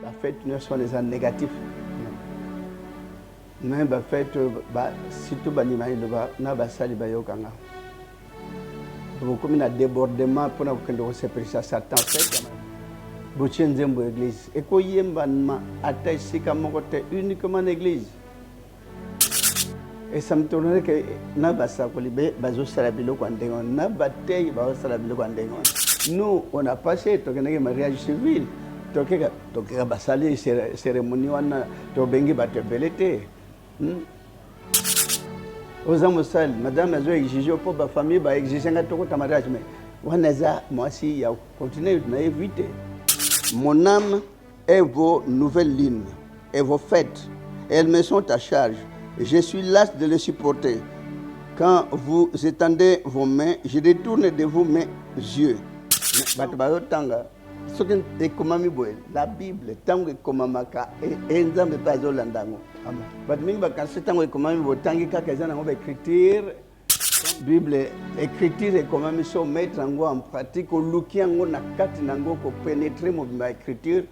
La fête ne sont des ans négatifs. Mais la fête, surtout banimai le ba na basali bayokanga. Beaucoup de débordement pour nous se préciser certains faits. Beaucoup de l'église. Et quand il y a un attaché uniquement l'église. Et ça me tourne que na basa kolibe bazo salabilo kwandengo na batei bazo salabilo kwandengo. Nous on a passé tokeneke mariage civil tokeka basali cérémonie wana tobengi batebelete. Aux amosal madame azo exiger pour ba famille ba exiger ngatoko ta mariage mais wanaza moi si ya continuer na éviter. Mon âme est vos nouvelles lignes et vos fêtes. Elles me sont à charge. Je suis las de les supporter. Quand vous étendez vos mains, je détourne de vous mes yeux. La Bible, tango ekomamaka enzambe pa ezolandango. Bato mingi bakanisi tango ekomami botangi kaka eza nango baécriture. Bible écriture ekomami so mettre yango en pratique oluki yango na kati nango kopénétrer mobimba écriture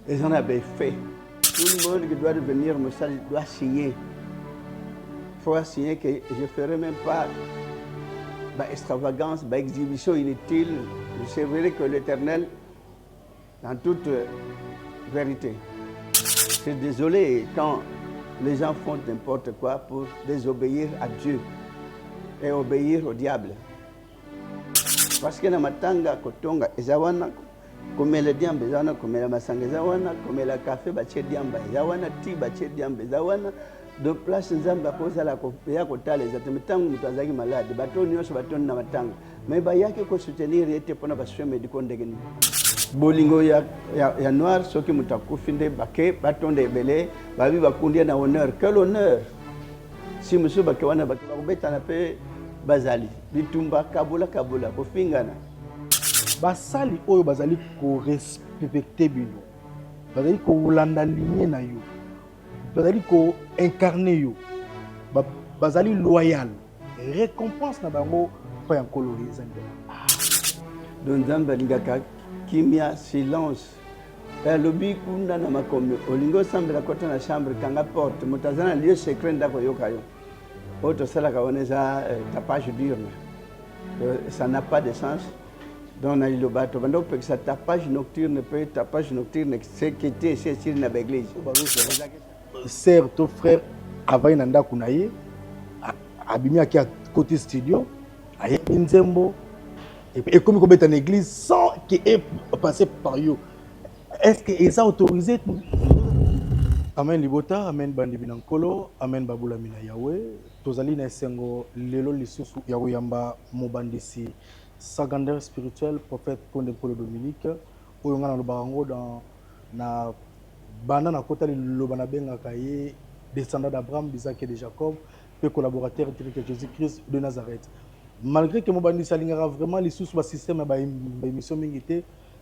eza na baeffet. Tout le monde qui doit devenir message doit signer. Il faut signer que je ne ferai même pas extravagance, exhibition inutile. Je servirai que l'Éternel dans toute vérité. Je suis désolé quand les gens font n'importe quoi pour désobéir à Dieu et obéir au diable. Parce que dans matanga kotonga ezawana komela diambe ezawana komela masanga ezawana komela café bache diamba ezawana ti bache diamba ezawana de place nzambe akozala ya kotala ezateme tango mutu azalaki malade bato nyonso batoni na matanga mais bayaki kosoutenir ete mpona basoin médicaux ndenge nini bolingo ya noir soki mutu akufi nde bake batonda ebele babi bakundia na honneur quel honneur si mosusu bake wana bato bakobetana mpe bazali bitumba kabula kofingana basali oyo bazali korespecte bino bazali kolanda ligne na yo bazali koincarne yo bazali loyal récompense na bango mpo ya nkolo eza nde don nzambe alingaka kimia silence alobi kuna na makomi olingi osambela kota na chambre kanga porte moto aza na lieu secret ndako yoka yo oyo tosalaka wana eza tapage diurne ça n'a pas de sens donc na liloba tobanda kopekisa tapage nocturne mpe tapage nocturne sekete esi esili na baeglise sœur to frère avai na ndako na ye abimi aki à côté studio ayebi nzembo ekomi kobeta na église sans que ait passé par yo est-ce que eza autorisé amen libota amen bandimi na nkolo amen babulami na yawe tozali na esengo lelo lisusu ya koyamba mobandisi secondaire spirituel prophète Konde Polo Dominique oyo nga nalobaka yango na banda na kota liloba nabengaka ye descendant d'Abraham, d'Isaac et de Jacob pe collaborateur direct de Jésus-Christ de Nazareth. Malgré que mobandisi alingaka vraiment lisusu basystème ya baémission mingi te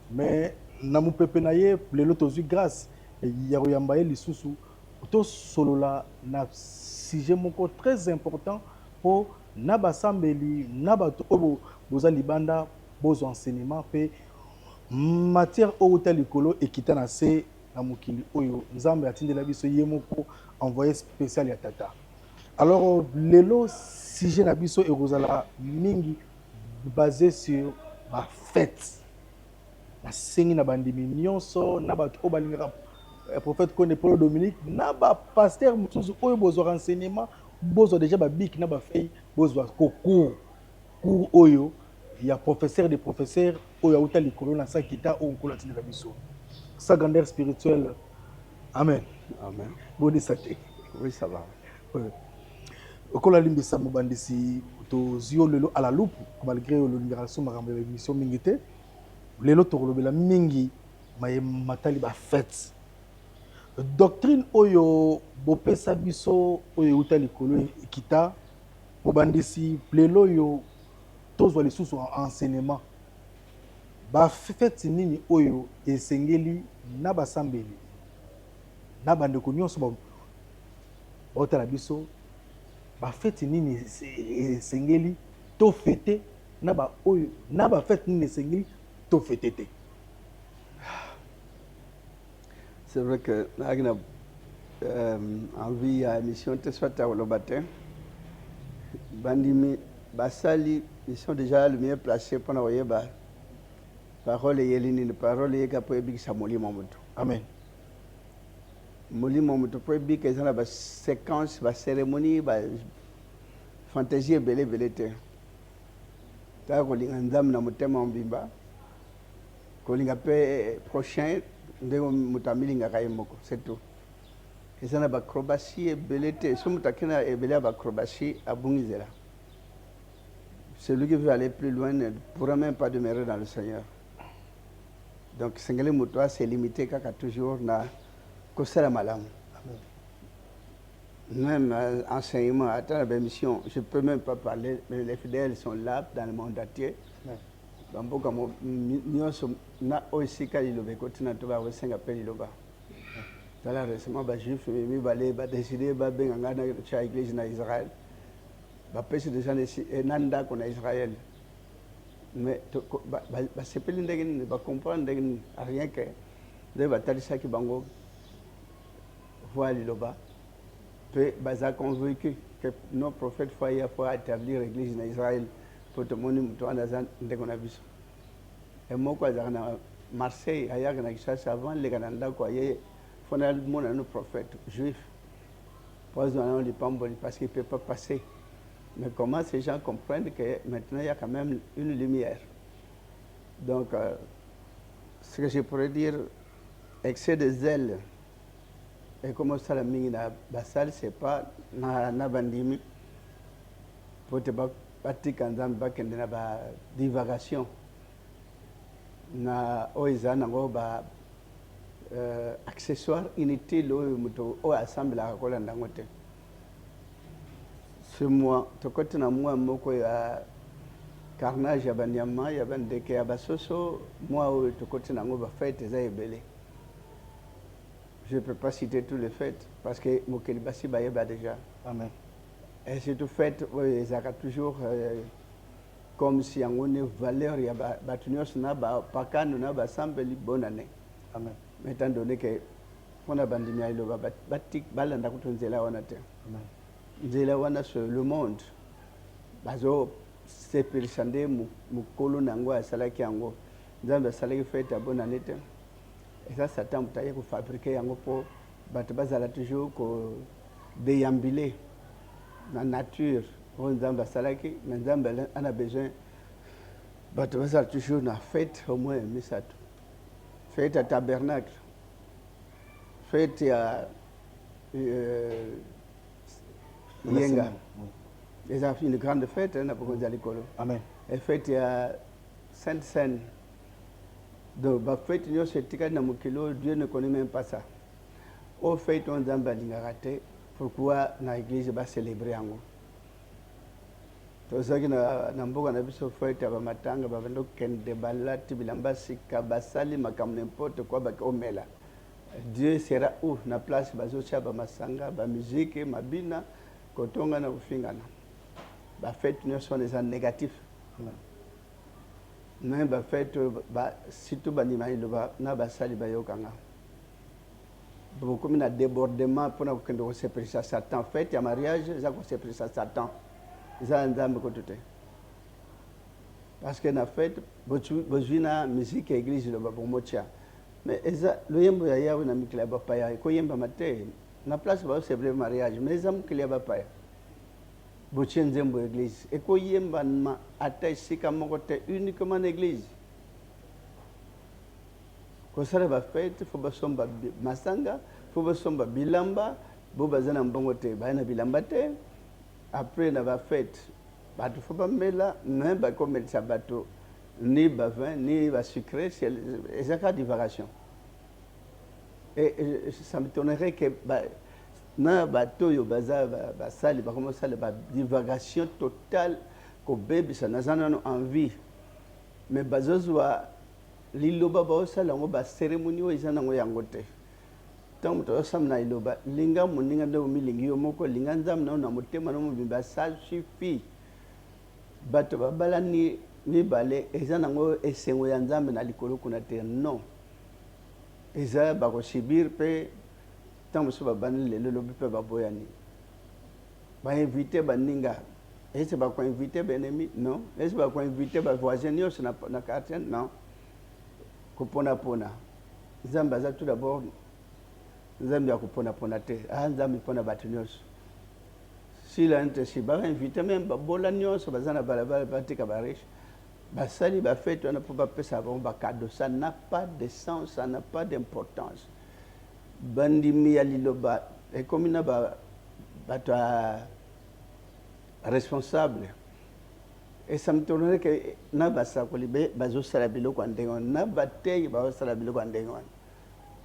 mais na mopepe na ye lelo tozwi grâce ya koyamba ye lisusu tosolola na sujet moko très important po na basambeli na bato oyo boza libanda bozwa enseignement pe matière oyo ta likolo ekita na se na mokili oyo nzambe atindela biso ye moko envoyé spécial ya tata. Alors lelo sujet na biso ekozala mingi basé sur ma fête na sengi na bandimi nyonso na bato oyo balingaka prophète Konde Polo Dominique na ba pasteur mutuzu oyo bozwa renseignement bozwa déjà ba bic na ba feuille bozwa cours oyo ya professeur de professeur oyo auta likolo na sakita oyo nkolo atindela biso secondaire spirituel amen boni sate oui ça va okola limbisa mobandisi tozio lelo à la loupe malgré l'olingration makambo ya émission mingi te lelo tokolobela mingi matali ba fête doctrine oyo bopesa biso oyo uta likolo kita mobandisi lelo yo tozwa lisusu enseignement ba fête nini oyo esengeli na basambeli na bandeko nyonso baotala biso ba fête nini esengeli to fêter na ba oyo na ba fête nini esengeli to fêter te C'est vrai que nous envie à mission te soit au matin. Bandimi, Basali, ils sont déjà le mieux placés pour nous la parole et la parole et la poésie Samoli Mamoudou. Amen. Moli Mamoudou poésie que ça la séquence, la cérémonie, la fantaisie et belle belle. Ta kolinga ndam na mutema mbimba. Kolinga pe prochain ndenge mutamilinga kayemoko, c'est tout. Et ça n'a pas acrobatie et belleté. Si vous avez une acrobatie à Bungizela, celui qui veut aller plus loin ne pourra même pas demeurer dans le Seigneur. Donc, Seigneur Moutoua, c'est limité qu'à toujours na Kosala Malam. Même enseignement, à la mission, je ne peux même pas parler, mais les fidèles sont là dans le monde entier. Donc, comme nous sommes là aussi, quand il y a côté natural, on s'en appelle Iloba. Tala récemment, les Juifs ont décidé de faire l'église en Israël. Les gens Nanda en Israël. Mais c'est pas ne pas comprendre rien que de bataille qui bango voir l'Iloba. Puis ils convaincu que nos prophètes faut établir l'église en Israël pour tout le monde dans un avis. Et moi quoi dans Marseille ailleurs que na avant les Canada quoi fondamentalement nos prophètes juifs parce qu'il ne peut pas passer. Mais comment ces gens comprennent que maintenant il y a quand même une lumière. Donc ce que je pourrais dire excès de zèle et comment ça la mine na basal c'est pas na bandimi pour te battre en bakende na ba divagation na oiza na go ba accessoire inutile au assemble à Kolanda ngote. Ce mois, tu côté na moi moko ya carnage ya banyama ya bandeke ya basoso moi au tu côté na ngo ba fête za ebele. Je ne peux pas citer tous les fêtes parce que mokeli basi ba yeba déjà. Amen. Et c'est tout fait ça a toujours comme si on a valeur ya ba tunios na ba pakano na ba sambeli bonne année. Amen. Mais étant donné que on a bandimi à l'eau, batik balanda kutunzela wana te. Nzela wana sur le monde. Bazo c'est perchande mukolo nango asalaki yango. Nzambe asalaki fête à bonne année te. Et ça Satan mutaye ko fabriquer yango po bato bazala toujours ko déambuler dans la nature. On Nzambe asalaki, mais Nzambe en a besoin. Bato bazala toujours na fête au moins misato. Fête à tabernacle, fête à Yenga. Ils ont fait une grande fête, hein, pour l'école. Amen. Et fête à Sainte-Seine. Donc, la fête, Dieu ne connaît même pas ça. Au fait, on a raté. Pourquoi l'église va célébrer en haut? Tout ça qui na mboka na biso fête ya matanga babando kende balati bilamba sika basali makam n'importe quoi ba omela. Dieu sera où na place bazo cha ba masanga ba musique mabina kotonga na kufingana. Ba fête ne sont des négatifs. Mais ba fête ba surtout ba nimai lo ba na basali ba yokanga. Beaucoup na débordement pour na kende se prêcher Satan fête ya mariage ça ko se prêcher Satan. Parce que na fait besoin musique église le ba motia mais le yembo ya yawe na mikla ba paya ko yemba mate na place ba célébrer mariage mais zam klia ba paya bochi nzembo église et ko yemba ma ata sika mokote uniquement l'église ko sala ba fête fo ba somba masanga fo ba somba bilamba bo bazana mbongo te ba na bilamba te. Après la fête, il faut pas mettre là, même comme le sabato, ni vin, ni sucré, c'est une divagation. Et ça m'étonnerait que na bateau yo bazar basali ba comme ça la divagation totale ko bébé ça n'a envie. Mais bazozwa liloba ba osala ngo ba cérémonie o izana ngo yangote. Tant que ça m'a iloba linga muninga ndo milingi yo moko linga nzam na motema no mubimba ça suffit bato babala ni bale ezana ngo esengo ya nzambe na likolo kuna te non eza bakosibir mpe ntango mosusu babandi lelo lobi mpe baboyani bainvite baninga ese bakoinvite baennemi non ese bakoinvite bavoisin nyonso na quartier non koponapona nzambe aza tout d'abord nzambe ya koponapona te nzambe mpona bato nyonso sila nte si bainvite meme babola nyonso baza na balabala batika bariche basali bafete wana mpo bapesa bango bakado. Ça n'a pas de sens, ça n'a pas d'importance. Bandimi ya liloba ekomi na bato responsable. Et ça me tournerait que na basakoli bazosala biloko ndenge wana na bateyi bazosala biloko ndenge wana.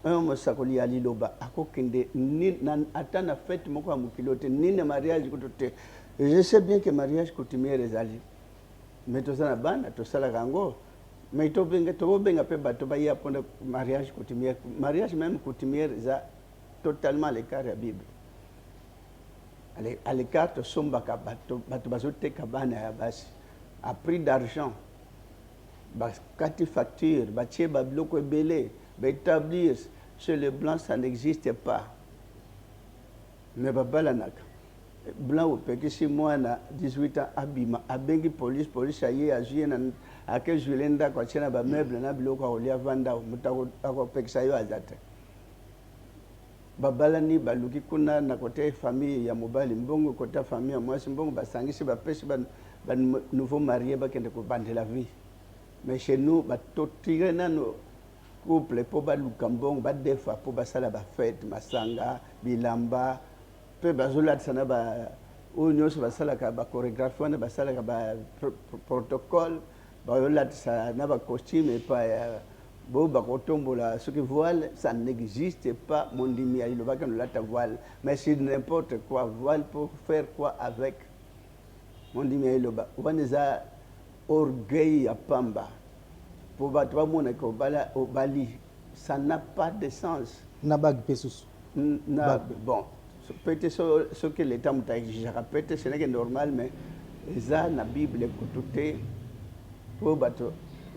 Un mosakoli ya liloba akokende ata na fete moko ya mokili te nini mariage kutu te. Je sais bien que mariage coutumier ezali. Mais tozana bana tosalaka yango mais tobenga mpe bato baya mpona mariage coutumier. Mariage même coutumier eza totalement à l'écart ya Bible. À l'écart tosombaka bato bazoteka bana ya basi à prix d'argent. Bakati facture batie babiloko ebele baétablir chez les blancs ça n'existe pas. Mais babalanaka blanc opekisi mwana 18 ans abima abengi police aye ajuye na akejuile ndako atie na bameuble na biloko akolia vanda moto akopekisa yo aza te. Babalani baluki kuna na kote famille ya mobali mbongo kota famille ya mwasi mbongo basangisi bapesi ba nouveau marié bakende kobandela vie. Mais chez nous batotire nano couple po baluka mbongo badefa po basala bafete masanga bilamba pe bazolatisa na oyo nyonso basalaka bachorégraphie wana basalaka baprotocole bazolatisa na bacostume epai bo bakotombola soki voile ça n'existe pas. Mondimi ya ilobaka nolata voile mais c'est n'importe quoi. Voile pour faire quoi avec mondimi ya iloba wana eza orgueil ya pamba po bato bamona ke obali ça n'a pas de sens. Na bague mpe susu bon peut-être ce que l'état muta exigeaka peut-être ce n'est que normal mais eza na Bible ekutu te po bato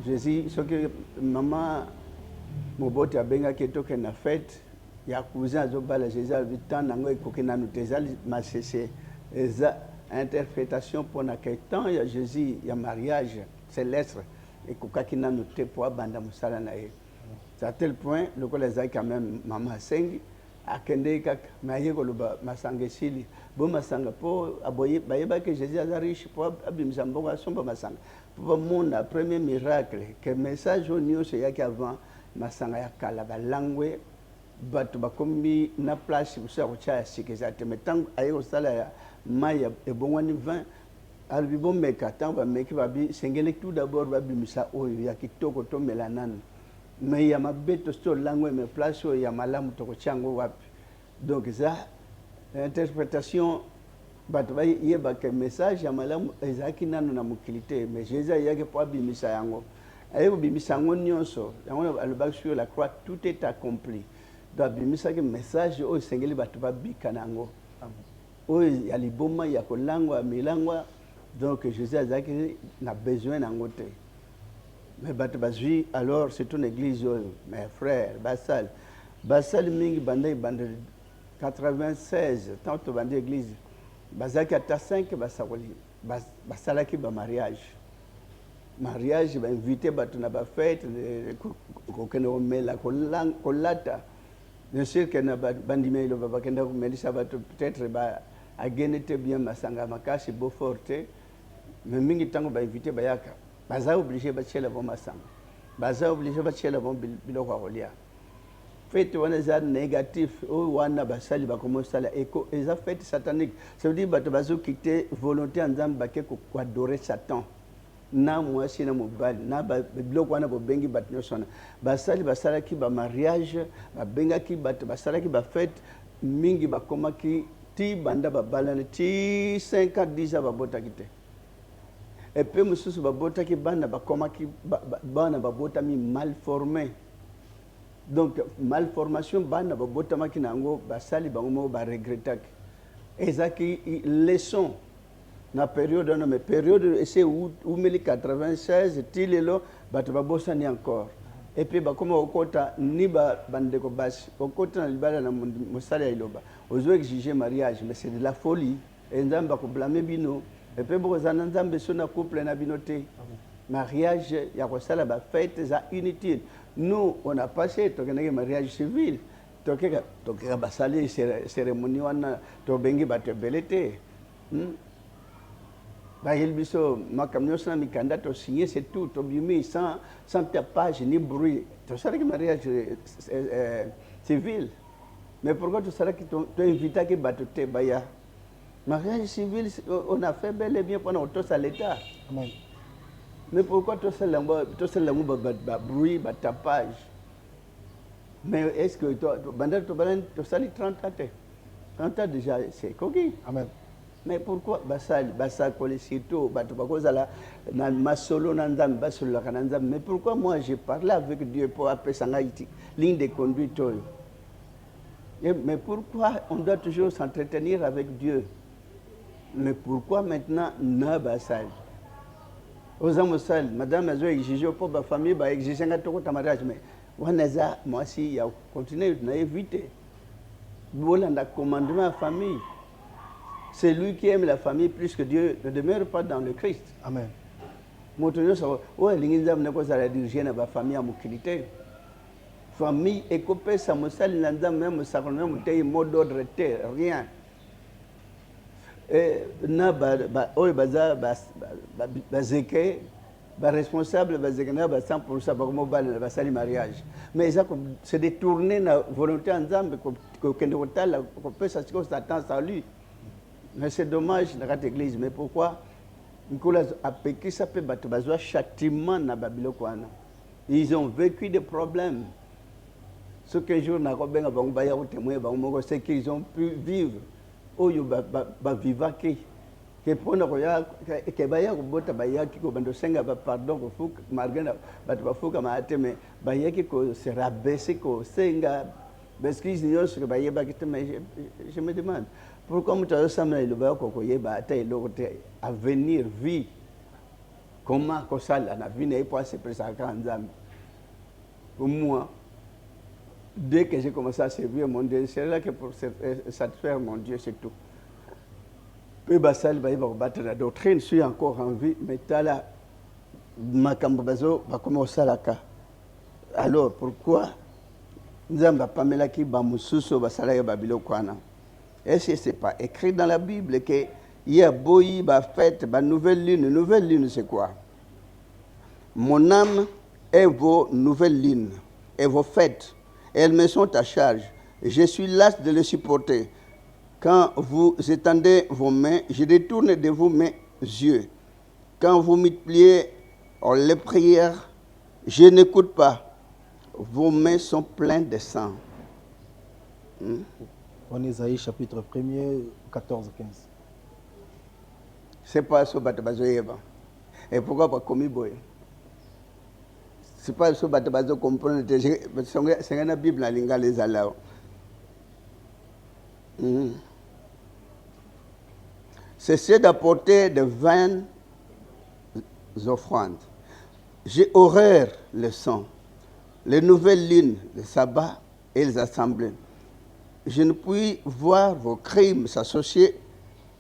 Jésus ce que maman moboti abengaki tokende na fête ya cousin azobala Jésus alobi temps nango ekoki nanu te eza masese eza interprétation mpona ke temps ya Jésus ya mariage céleste ekokaki nanu te po abanda mosala na ye. C'est à tel point lokola ezalaki quand même mama asengi akende kaka maye koloba masanga esili bo masanga po bayebaki Jésus aza riche po abimisa mbongo asomba masanga po bamona premier miracle que message oyo nyonso eyaki avant masanga ya kala balangwe bato bakomi na place mosusu ya kotia ya sika eza te mais ntango aye kosala ya mai ebongwani 20 alobi bomeka ntango bameki babi sengeli tout d'abord babimisa oyo ya kitoko tomela nanu mais ya mabe tosi olangwe mais place oyo ya malamu tokotia yango wapi. Donc eza interprétation bato bayebaka message ya malamu ezalaki nanu na mokili te mais Jésus ayaki po abimisa yango aye kobimisa yango nyonso yango alobaki sur la croix tout est accompli. Donc abimisaki message oyo esengeli bato babika na yango oyo ya liboma ya kolangwa ya milangwa. Donc Jésus azalaki na besoin na yango te mais bato bazwi alors c'est une église oyo mes frères basali mingi banda 96 tant tobandi église bazalaki ata 5 basakoli basalaki mariage bainvite bato na bafete kokende komela kolata bien sûr que na bandimi iloba bakenda komelisa bato peut-être agene te bien masanga makasi beaufort te mais mingi ntango bainvite bayaka baza obligé batiela bo masanga baza obligé batiela bo biloko ya kolia. Fête wana eza négatif oyo wana basali bakomosala eko eza fête satanique. Ça veut dire bato bazokite volonté ya nzambe bake koadorer Satan na mwasi na mobali na biloko wana bobengi bato nyonso wana basalaki bamariage babengaki bato basalaki bafête mingi bakomaki ti banda babalana ti 5 ans 10 ans babotaki te. Et puis mosusu babotaki bana bakomaki bana babotami mal formé. Donc malformation bana babotamaki nango basali bango mo ba regretaki ezaki leçon na période na mais période c'est août 1996 tilelo bato babosani encore et puis comme okota ni bandeko basi okota na libala na mosala ya iloba ozo exiger mariage mais c'est de la folie et nzambe ko blâmer bino et puis bokozana nzambe so na couple na bino te mariage ya kosala ba fête za inutile. Nous on a passé tokeneke mariage civil tokeka basali cérémonie wana to bengi bato belete bayel biso makamnyo na mikanda to signer c'est tout to bimi sans tapage ni bruit to sala que mariage civil mais pourquoi tu sala que to invita que bato te baya mariage civil on a fait bel et bien pendant auto à l'état amen mais pourquoi to sala ba bruit ba tapage mais est-ce que bandar to balan to sali 30 ans déjà c'est coquille amen. Mais pourquoi basal kolisito bato bakozala na masolo na nzambe basolo kana nzambe mais pourquoi moi j'ai parlé avec Dieu pour appeler sangaiti ligne de conduite mais pourquoi on doit toujours s'entretenir avec Dieu mais pourquoi maintenant na basal aux amosal madame azo exiger pour ba famille ba exiger ngatoko ta mariage mais wanaza moi si ya continuer na éviter bolanda commandement à famille. C'est lui qui aime la famille plus que Dieu ne demeure pas dans le Christ. Amen. Motonyo sa o lingizam ne ko sala diriger na ba famille amukilité. Famille ekopé sa mosali na nzam même sakono mutei mot d'ordre te rien. Et na ba o baza ba zeke ba responsable ba zeke na ba 100% ba ko bal ba sali mariage. Mais ça c'est détourner na volonté nzambe ko kende ko tala ko pesa siko Satan sa lui. Mais c'est dommage dans cette église. Mais pourquoi Nicolas a péché ça peut battre besoin châtiment na Babylone. Ils ont vécu des problèmes. Ce que jour na kobenga bango baya ko témoin bango moko c'est qu'ils ont pu vivre oyo ba vivaki que pona ko ya ke baya ko bota baya ki ko bando senga ba pardon ko fuk margana bat ba fuka ma ateme baya ki ko se rabaisser ko senga parce qu'ils ignorent ce que baya ba ki mais je me demande pourquoi nous avons samedi le bain qu'on y a été à venir vie comment que ça la vie n'est pas se présenter en Zambie pour moi dès que j'ai commencé à servir mon Dieu c'est là que pour satisfaire mon Dieu c'est tout puis basal va y battre la doctrine suis encore en vie mais t'as là makambazo va commencer là alors pourquoi Nzamba pamela ki ba mususo basala ya babilo kwana. Est-ce que ce n'est pas écrit dans la Bible qu'il y a boyi, ba fête, ba nouvelle lune? Nouvelle lune, c'est quoi? Mon âme est vos nouvelles lunes et vos fêtes. Elles me sont à charge. Je suis las de les supporter. Quand vous étendez vos mains, je détourne de vous mes yeux. Quand vous multipliez les prières, je n'écoute pas. Vos mains sont pleines de sang. En Isaïe chapitre 1er, 14-15. C'est pas ce batabazo yeba. Et pourquoi pas commis boy? C'est pas ce batabazo comprendre. C'est une Bible à l'inga les alao. Cessez d'apporter de vaines offrandes. J'ai horreur le sang, les nouvelles lunes, les sabbats et les assemblées. Je ne puis voir vos crimes s'associer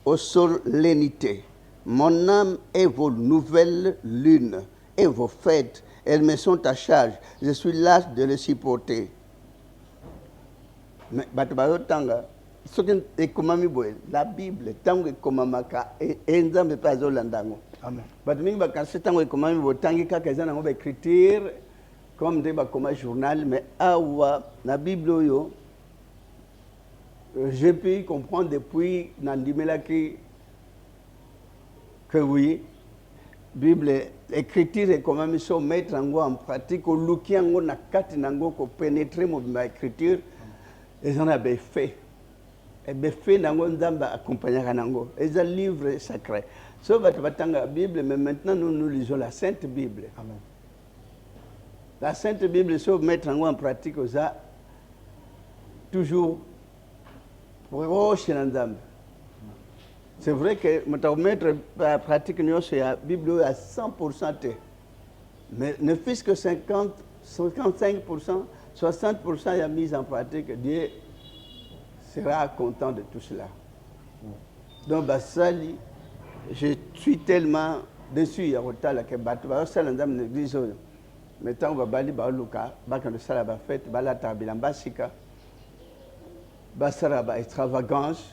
aux solennités. Mon âme est vos nouvelles lunes et vos fêtes. Elles me sont à charge. Je suis las de les supporter. Mais la Bible, tant que komamaka et nzambe pas zolandango. Amen. But mingi bakanse tango komami botangi kaka ezana ngo écriture comme des bakoma journal mais awa na Bible yo j'ai pu comprendre depuis Nandimela que oui, Bible, écriture et comment il faut mettre en pratique, au looki en na kati nango ko pénétrer mon écriture, et j'en avais fait. Et bien fait nango nzamba accompagner nango. Et un livre sacré. Sauf que la Bible, mais maintenant nous lisons la Sainte Bible. Amen. La Sainte Bible, sauf mettre en pratique, ça toujours. C'est vrai que mettre en pratique la Bible à 100%, mais ne fût-ce que 50, 55%, 60% il y a mise en pratique, Dieu sera content de tout cela. Donc, Basali, je suis tellement déçu. Il y a autant que Batou, Basali, dans l'église, mais tant que Bali, Baluka, Bakan Sala, Bafet, Balata, Bilambasika, Basara, extravagance,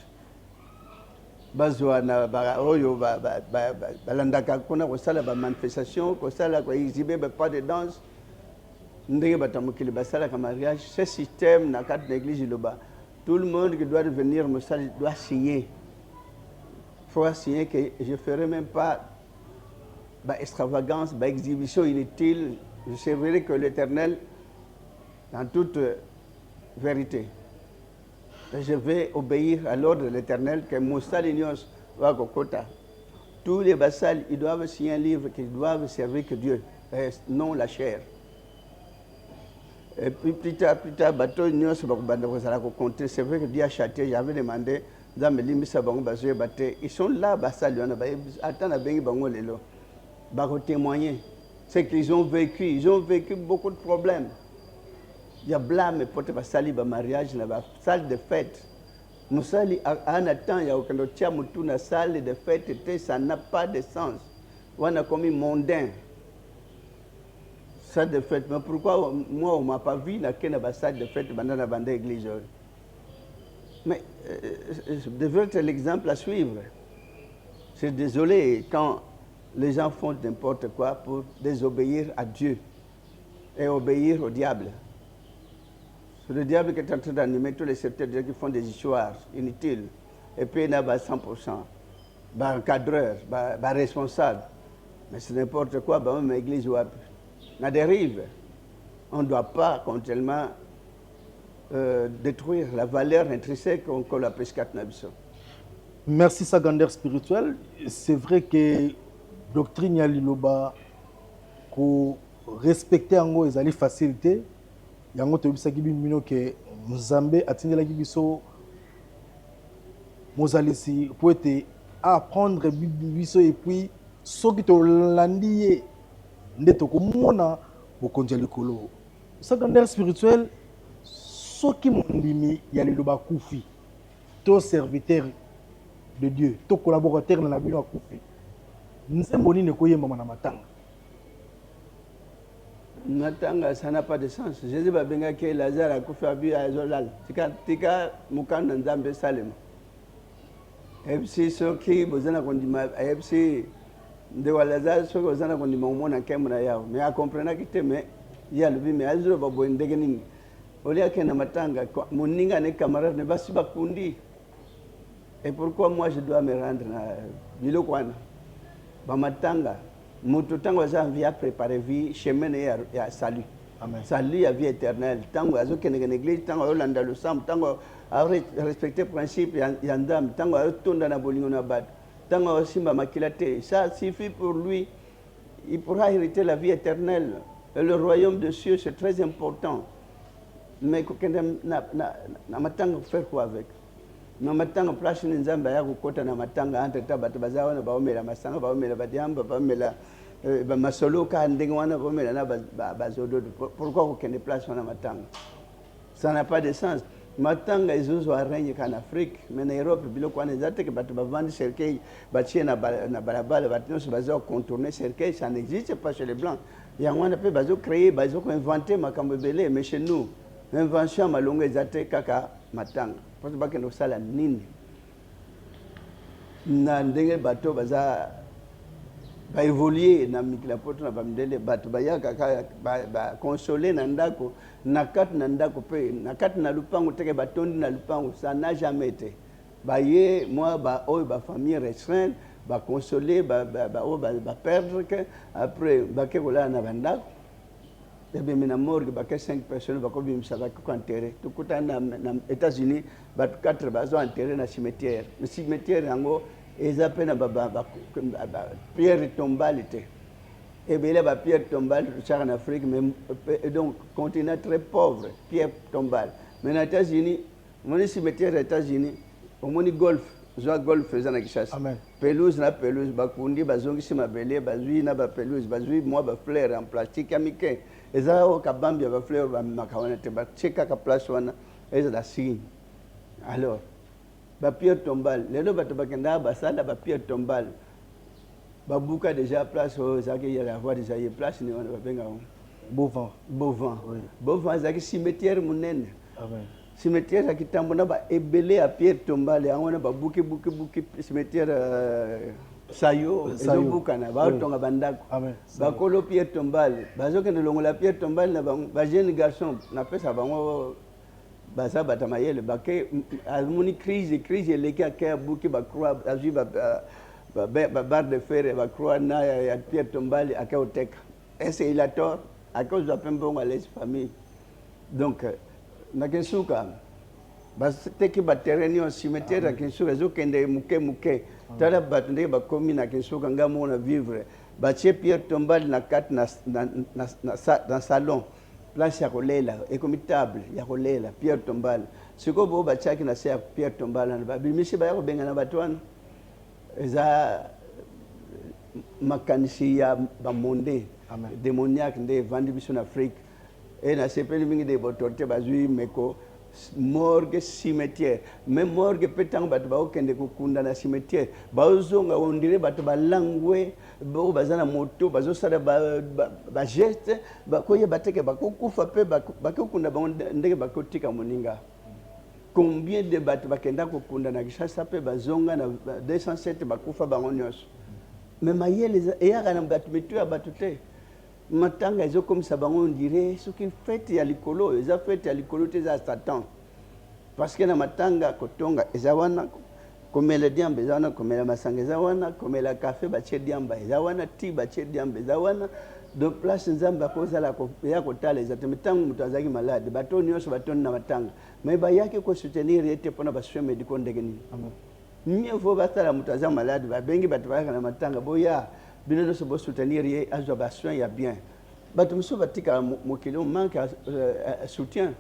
Bazouana, Oyo, Balandaka, Kona, Kosala, manifestation, Kosala, exhibé, pas de danse. Ndenge batamukili basala comme mariage, ce système dans quatre l'église tout le monde qui doit venir me saluer doit signer. Il faut signer que je ne ferai même pas extravagance, exhibition inutile. Je servirai que l'Éternel dans toute vérité. Et je vais obéir à l'ordre de l'Éternel que Moussa Lignos va Kokota. Tous les vassals, ils doivent signer un livre qu'ils doivent servir que Dieu, et non la chair. Et puis plus tard, bateau Ignos compter. C'est vrai que Dieu a châtié, j'avais demandé, ils sont là, témoigner. C'est qu'ils ont vécu beaucoup de problèmes. Il y a blâme pour te sali mariage, la salle de fête. Musali en attend, il y a aucun autre salle de fête, ça n'a pas de sens. On a commis mondain. Salle de fête, mais pourquoi moi on ne m'a pas vu dans la salle de fête dans la bande église? Mais je devrais être l'exemple à suivre. Je suis désolé quand les gens font n'importe quoi pour désobéir à Dieu et obéir au diable. C'est le diable qui est en train d'animer tous les secteurs qui font des histoires inutiles. Et puis il y a 100%, un cadreur, un responsable. Mais c'est n'importe quoi, même l'église ou la dérive. On ne doit pas continuellement détruire la valeur intrinsèque qu'on la pescate. Merci Sagander spirituel. C'est vrai que doctrine ya liloba ko respecter yango ezali facilité. Yango to bisaki bimino ke Nzambe atindela biso mozalisi pour être apprendre biso et puis soki to landiye ndeto ko mona bokonja likolo. Sagander spirituel soki mondimi ya liloba kufi to serviteur de Dieu, to collaborateur dans la bino kufi. Nzembo nini koyemba na matanga. Matanga, ça n'a pas de sens. Jésus va venir que Lazare a kufi abi a zolal. Tika mukanda Nzambe salema. FC soki bozana kondima FC de Lazare soki bozana kondima umona kemuna yao. Mais a comprendre que mais ya lubi mais azuro babo ndege nini. Olia kena matanga moninga ne camarade ne basi bakundi. Et pourquoi moi je dois me rendre à Bilokwana? Bamatanga, mutu tango aza vie à préparer vie chemin ya salut. Amen. Salut ya vie éternelle. Tango azo kene l'église, tango olanda le sam, tango a respecter principe yandam, tango a tonda na bolingo na bad, tango simba makilate. Ça suffit pour lui. Il pourra hériter la vie éternelle. Et le royaume de cieux, c'est très important. Mais na matanga faire quoi avec? Na matanga place ni Nzambe ya kukota na matanga entre tabatu bazawa na baomela masanga baomela badiamba baomela ba masolo ka ndenge wana baomela na bazodo. Pourquoi kokende place na matanga? Ça n'a pas de sens. Matanga izuzo arègne en Afrique, mais en Europe biloko wana ezate ke batu bavandi cercueil batie na balabala batino se bazo contourner cercueil, ça n'existe pas chez les blancs. Yango wana pe bazo créer bazo inventer makambo belé, mais chez nous invention malongo ezate kaka matanga. Parce que nous sommes nini na ndenge bato baza ba évoluer na mikila poto na bamdele bato bayaka ba consoler na ndako na kat na ndako pe na kat na lupango teke batondi na lupango, ça n'a jamais été baye moi ba oy ba famille restreinte ba consoler ba perdre que après ba ke kola na bandako. Et bien, na morgue, il y a 5 personnes qui sont enterrées. Tout le temps, aux États-Unis, il y a 4 personnes enterrées dans le cimetière. Le cimetière, ils appellent la pierre tombale. Et bien, la pierre tombale, en Afrique, donc, continent très pauvre, pierre tombale. Mais aux États-Unis, le cimetière aux États-Unis, au moins golf. Zoa golf faisant la chasse. Pelouse na pelouse, bakundi, bazongi si ma belé, bazui na ba pelouse, bazui moi ba fleur en plastique américain. eza o kabambi ba fleur ba makawana te ba cheka ka place wana eza la signe. Alors ba pierre tombale lelo bato bakenda basala ba pierre tombale babuka déjà place o zaki ya avoir déjà y place ni wana babenga Beauvant. Oui. Beauvant zaki cimetière munene. Amen. Cimetière zaki tambona ba ebele a pierre tombale angona ba buki cimetière sayo ezobukana batonga bandako bakolo pierre tombale bazokende longola pierre tombale na ba jeune garçon na pesa bango baza batamayele bake amoni crise eleki ake buki ba croix azui ba barre de fer ba croix na ya pierre tombale ake oteka. Est-ce il a tort à cause de pembongo à les famille. Donc na kensuka basiteki ba terrain au cimetière à kensuka ezokende muke tala bato ndenge bakomi na kensuka ngamo na vivre batie pierre tombale na kati na salon place ya kolela ekomi table ya kolela pierre tombale siko bo batiaki na se ya pierre tombale na babimisi baya kobenga na bato wana eza makanisi ya bamonde démoniaque nde evandi biso na Afrique e na sepeli mingi de botorite bazwi meko morgue cimetière même morgue mpe ntango bato baokende kokunda na cimetière bazonga ondire bato balangwe bao baza na moto bazosala bageste bakoyeba teke bakokufa mpe bakokunda bango ndenge bakotika moninga. Combien de bato bakenda kokunda na Kinshasa mpe bazonga na 207 bakufa bango nyonso mais mayele eyaka na bato mitu ya bato te matanga ezokomisa bango ondire soki fete ya likolo eza fete ya likolo te eza Satan parce que na matanga kotonga eza wana komela diamba eza wana komela masanga eza wana komela café batie diamba eza wana ti batie diamba eza wana de place nzambe akozala ya kotala eza te ntango moto azalaki malade bato nyonso batoni na matanga mais bayaki kosoutenir ye te mpona basoin médicaux ndenge nini. Mieux vaut batala moto aza malade babengi bato bayaka na matanga boya bino nyonso bosoutenir ye azwa basoin ya bien bato mosusu batika mokili manque soutien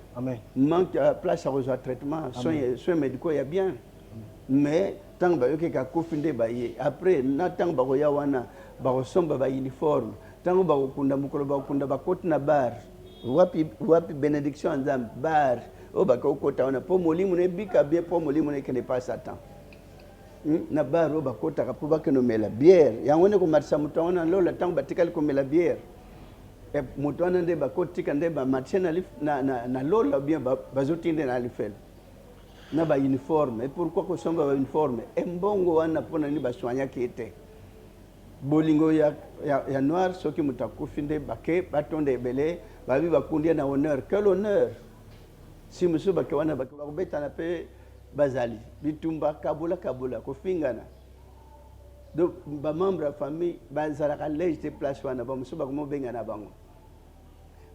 manque place ya kozwa traitement soin médicaux ya bien mais ntango bayoki kakufi nde baye après na ntango bakoya wana bakosomba bauniforme ntango bakokunda mokolo bakokunda bakoti na bar wapi bénédiction ya nzambe bar oyo bakokota wana mpo molimo nebika bien mpo molimo nekende pa Satan na bar oyo bakotaka mpo bakende omela biere yango nde komatisa moto wana lola ntango batikali komela biere moto wana nde bakotika nde bamatie na lola bien bazotinde na lifele na bauniforme. Et pourquoi kosomba bauniforme embongo wana mpona nini basoignaki ye te bolingo ya noir soki moto akufi nde bake batonda ebele babi bakundi na honneur. Quel honneur si mosusu bake wana bakobetana mpe bazali bitumba kabola kofingana donc bamembre ya famille bazalaka lege te place wana bamosusu bakomobengana bango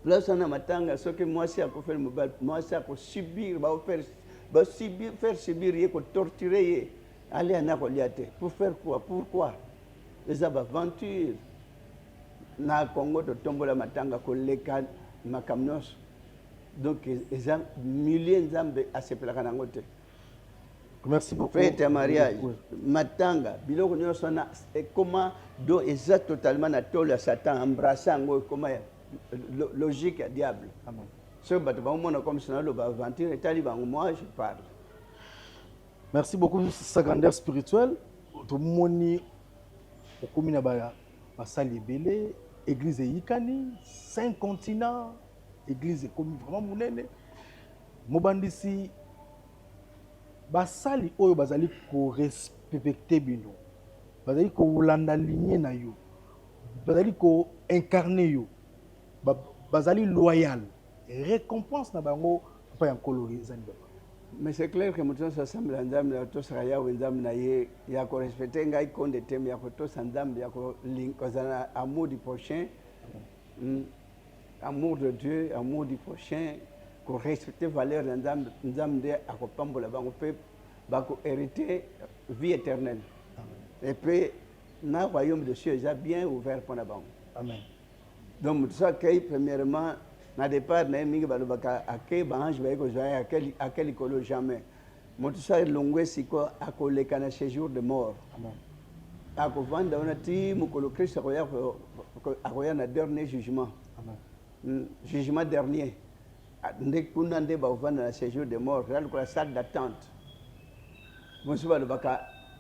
place wana matanga soki mwasi akofeli mobali mwasi akosubir faire subir ye kotorture ye alia na kolia te pour faire quoi pourquoi eza baventure na Congo totombola matanga koleka makambo nyonso donc eza millier nzambe asepelaka nango te. Merci beaucoup. Fête ya mariage matanga biloko nyonso wana ekoma do eza totalement na tolo ya Satan embrasser yango ekoma logique ya diable. Amen. So bato bamona comme ça lo ba aventure etali bango moi je parle. Merci beaucoup sa grandeur spirituelle tomoni okomi na basali ebele église eyikani 5 continents église ekomi vraiment monene mobandisi basali oyo bazali korespecte bino bazali kolanda ligne na yo bazali koincarne yo bazali loyal récompense na bango mpa ya nkolo ezali baba. Mais c'est clair que moto s'assemble nzambe ya tosaka yawe nzambe na ye ya korespecte ngai konde teme ya kotosa nzambe ya kozala amour du prochain amour de Dieu amour du prochain korespecte valeur ya nzambe nde akopambola bango mpe bakohériter vie éternelle. Et puis na royaume de cieux eza bien ouvert mpona bango. Amen. Donc moto so akei premièrement na départ na ye mingi balobaka akei baange baye kozwa ye ake likolo jamais moto so elongwe siko akoleka na séjour de mort akovanda wana ti mokolo Kristo akoya na dernier jugement jugement dernier. Dès qu'on a un séjour de mort, la salle d'attente. Je ne sais pas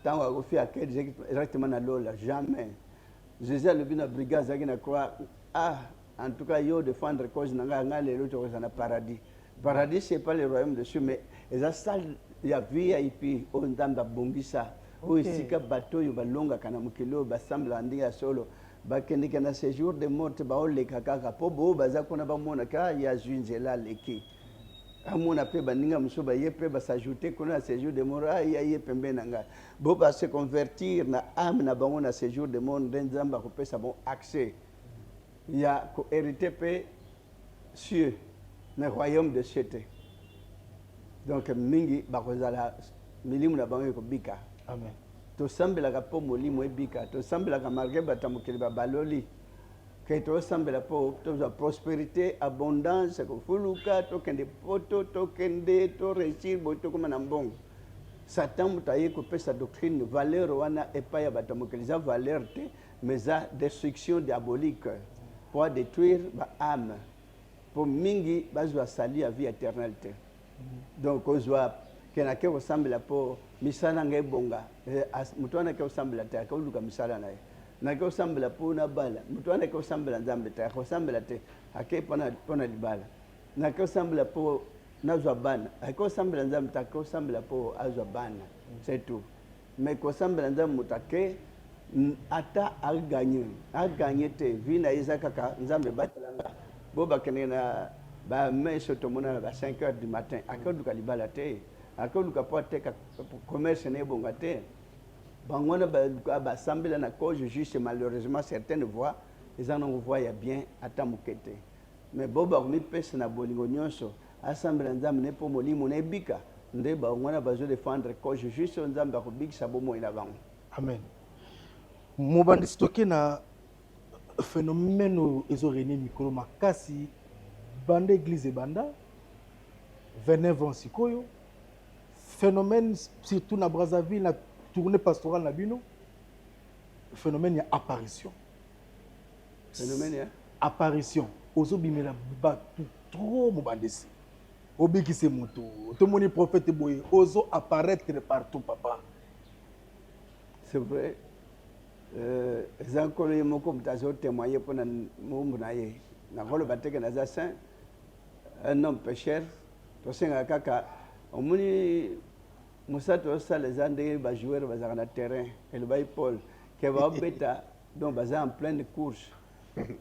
tant que exactement dans l'eau, jamais. Jésus a le bien brigade, ça croit, en tout cas, il défendre cause n'a l'autre dans le paradis. Le paradis, ce n'est pas le royaume dessus, mais la salle, il y a VIP, on a bongisa, où ici, il y a bateau, il y a longa, kanamukilo, bassemble, andia solo. Bakende kana séjour de mort ba ole kaka po bo baza kona ba mona ka ya junzela leki amona pe baninga musoba ye pe ba s'ajouter kona séjour de mort ya ye pembe nanga bo ba se convertir na âme na bango na séjour de mort ndenzamba ko pesa bon accès ya ko hériter pe cieux na royaume de cieuté donc mingi ba ko zala milimu na bango ko bika amen. Tosambelaka po molimo ebika tosambelaka malgré batamukeli babaloli ke tosambela po tozwa prospérité abondance kofuluka tokende poto tokende to réussir boy tokoma na mbongo satan moto aye kopesa doctrine valeur wana epai ya batamukeli eza valeur te mais eza destruction diabolique pour détruire baâme po mingi bazwa sali ya vie éternelle te donc ozwa kenake kosambela po misala ngai bonga mutu wana ke osambela te akoluka misala na ye nake osambela po na bala mutu wana ke osambela nzambe te akosambela te ake pona libala nake osambela po nazwa bana ake osambela nzambe te ake osambela po azwa bana c'est tout mais kosambela nzambe mutu ake ata aganye te vi na ye eza kaka nzambe batelanga bo bakende na bameso tomona na 5 heures du matin ake oluka libala te akoluka po ateka commerce na ebonga te bango wana basambela na cause juste malheureusement certaines voix eza nango voix ya bien ata moke te mais bo bakomipesa na bolingo nyonso asambela nzambe ne mpo molimo na ebika nde bango wana bazodefendre cause juste nzambe akobikisa bomoi na bango amen. Mobandisi toke na phénomène oyo ezorenie mikolo makasi banda église ebanda 29 ans sikoyo phénomène surtout na Brazzaville na tournée pastorale na bino phénomène ya apparition apparition ozobimela batu trop mobandisi obikise moto tomoni prophète boye ozo apparaître partout papa c'est vrai eza nkolo ye moko moto azotémoigner mpona mombu na ye nakoloba teke naza saint un homme pécheur tosengaka kaka omoni mosala osala eza ndenge bajoueur bazalaka na terrain elobai paul ke baobeta donc baza en pleine course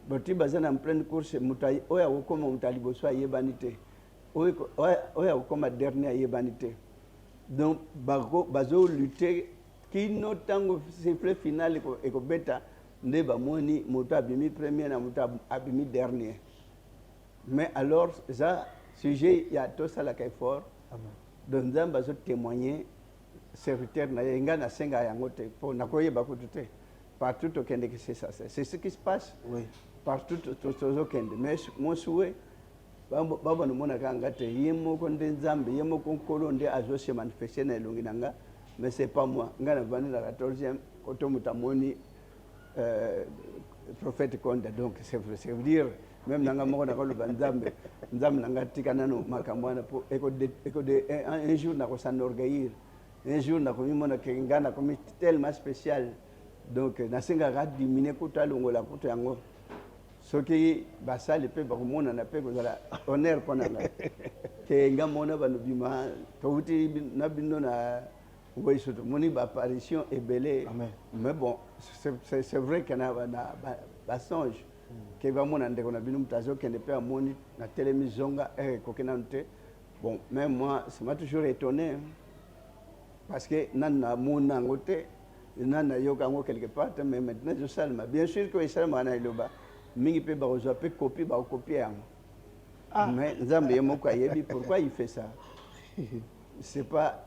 boti baza na pleine course moto oyo akokoma moto ya liboso ayebani te oyo akokoma dernier ayebani te donc bazolutte kino ntango sifflet final ekobeta nde bamoni moto abimi premier na moto abimi dernier mais alors eza sujet ya tosalaka effort donc nzambe azotémoigner serviteur na ye nga nasenga yango te mpo nakoyeba kutu te partout tokendeki c'est ça c'est ce qui se passe oui. Partout tozokende mais mon souhait babana omonaka nga te ye moko nde nzambe ye moko nkolo nde azose manifeste na elongi na nga mais c'est pas moi nga navandi na 14e koto moto amoni prophète Konda donc c'est veut dire même nanga moko nakoloba nzambe nanga tika nano makambo wana po un jour nakosanorgueillir un jour nakomimona ke nga nakomi tellement spécial donc nasengaka dimine kutu alongola kutu yango soki basali mpe bakomonana mpe kozala honneur mpo na ngai ke nga mona banobima touti na bino na ngoyiso tomoni baapparition ebele mais bon c'est vrai ke na basonge ke bamona ndeko na bino moto azokende mpe amoni na telemi zonga ekoki nano te bon même moi ça m'a toujours étonné parce que nani namona yango te nani nayoka yango quelque part mais maintenant ezosalema bien sûr que esalemaka na eloba mingi pe bakozwa pe copie bakokopie yango mais nzambe ye moko ayebi pourquoi il fait ça c'est pas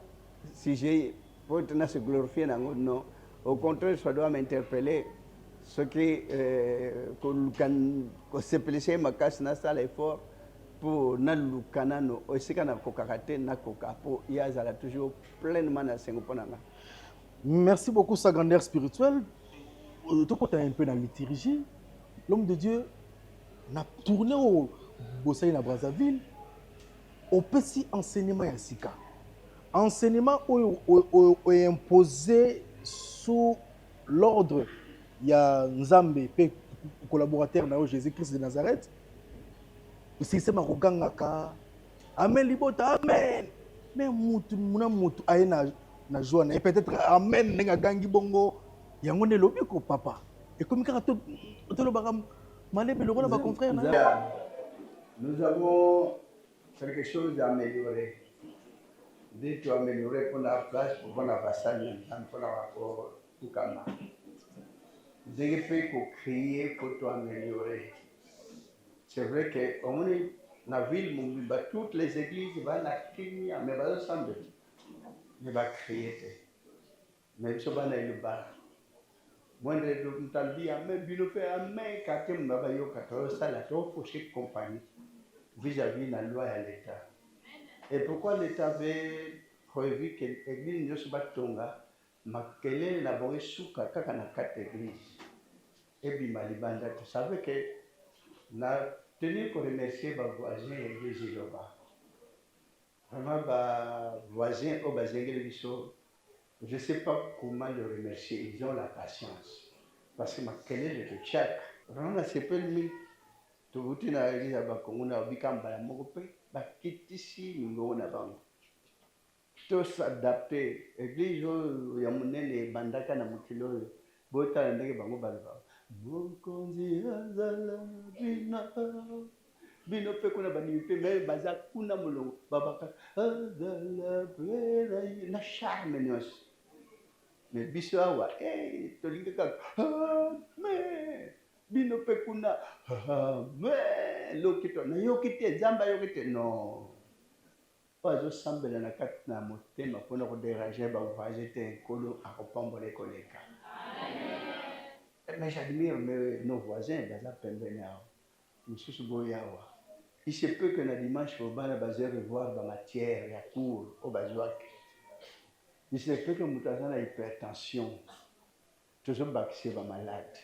si j'ai pour maintenant se glorifier nango non au contraire ça doit m'interpeller ce qui kosepelisa ye makasi nasala effort pour naluka nano esika nakokaka te nakoka mpo ye azala toujours pleinement na sengo mpo na nga. Merci beaucoup sa grandeur spirituelle. Tokota un peu dans la liturgie. L'homme de Dieu na tourné au Bossai na Brazzaville opesi enseignement ya sika enseignement est imposé sous l'ordre ya Nzambe pe collaborateur na Jésus-Christ de Nazareth c'est ma kogangaka amen libota amen mais mutu aye na joie na peut-être amen nenga gangi bongo yango ne lobi ko papa et comme kaka to lo bagam malebe lo ba confrère na nous avons quelque chose à améliorer. Dès que tu as amélioré pour la place, pour la passage, pour la rapport, tout comme ça. J'ai fait pour créer, pour tout améliorer. C'est vrai qu'on est dans la ville, toutes les églises, il va la créer, mais il va ensemble. Il va créer. Mais il va aller le bar. Moi, je vais dire, mais il fait un mec, quand il m'a dit, ça, la compagnie vis-à-vis de la loi et l'État. Et pourquoi l'État avait prévu que l'église ne soit pas tonga, mais qu'elle ait élaboré sous quatre églises. Et puis, Malibanda, tu savais que la tenue pour remercier mes voisins et l'église là-bas. Vraiment, mes voisins au Bazengel, je ne sais pas comment le remercier. Ils ont la patience. Parce que ma quelle est le tchèque. Vraiment, c'est pas le tovuti na l'église à Bakongo na bikamba la mokope bakitisi mingo na bango to s'adapter église ya munene bandaka na mukilo bota na ndenge bango balba mokonzi azala bino pe kuna bani pe me baza kuna mulongo babaka azala pera na charme nyos mais biso awa tolingaka mais bino pe kuna mais lokito na yokite zamba yokite non pas sambela na kati na motema pona ko déranger ba voisin te kolo akopambola koleka mais j'admire nos voisins baza pembeni awa mususu boyawa il se peut que na dimanche au bana baze revoir ba matière ya cours au bazwaki il se peut que mutaza na hypertension toujours bakise ba malade.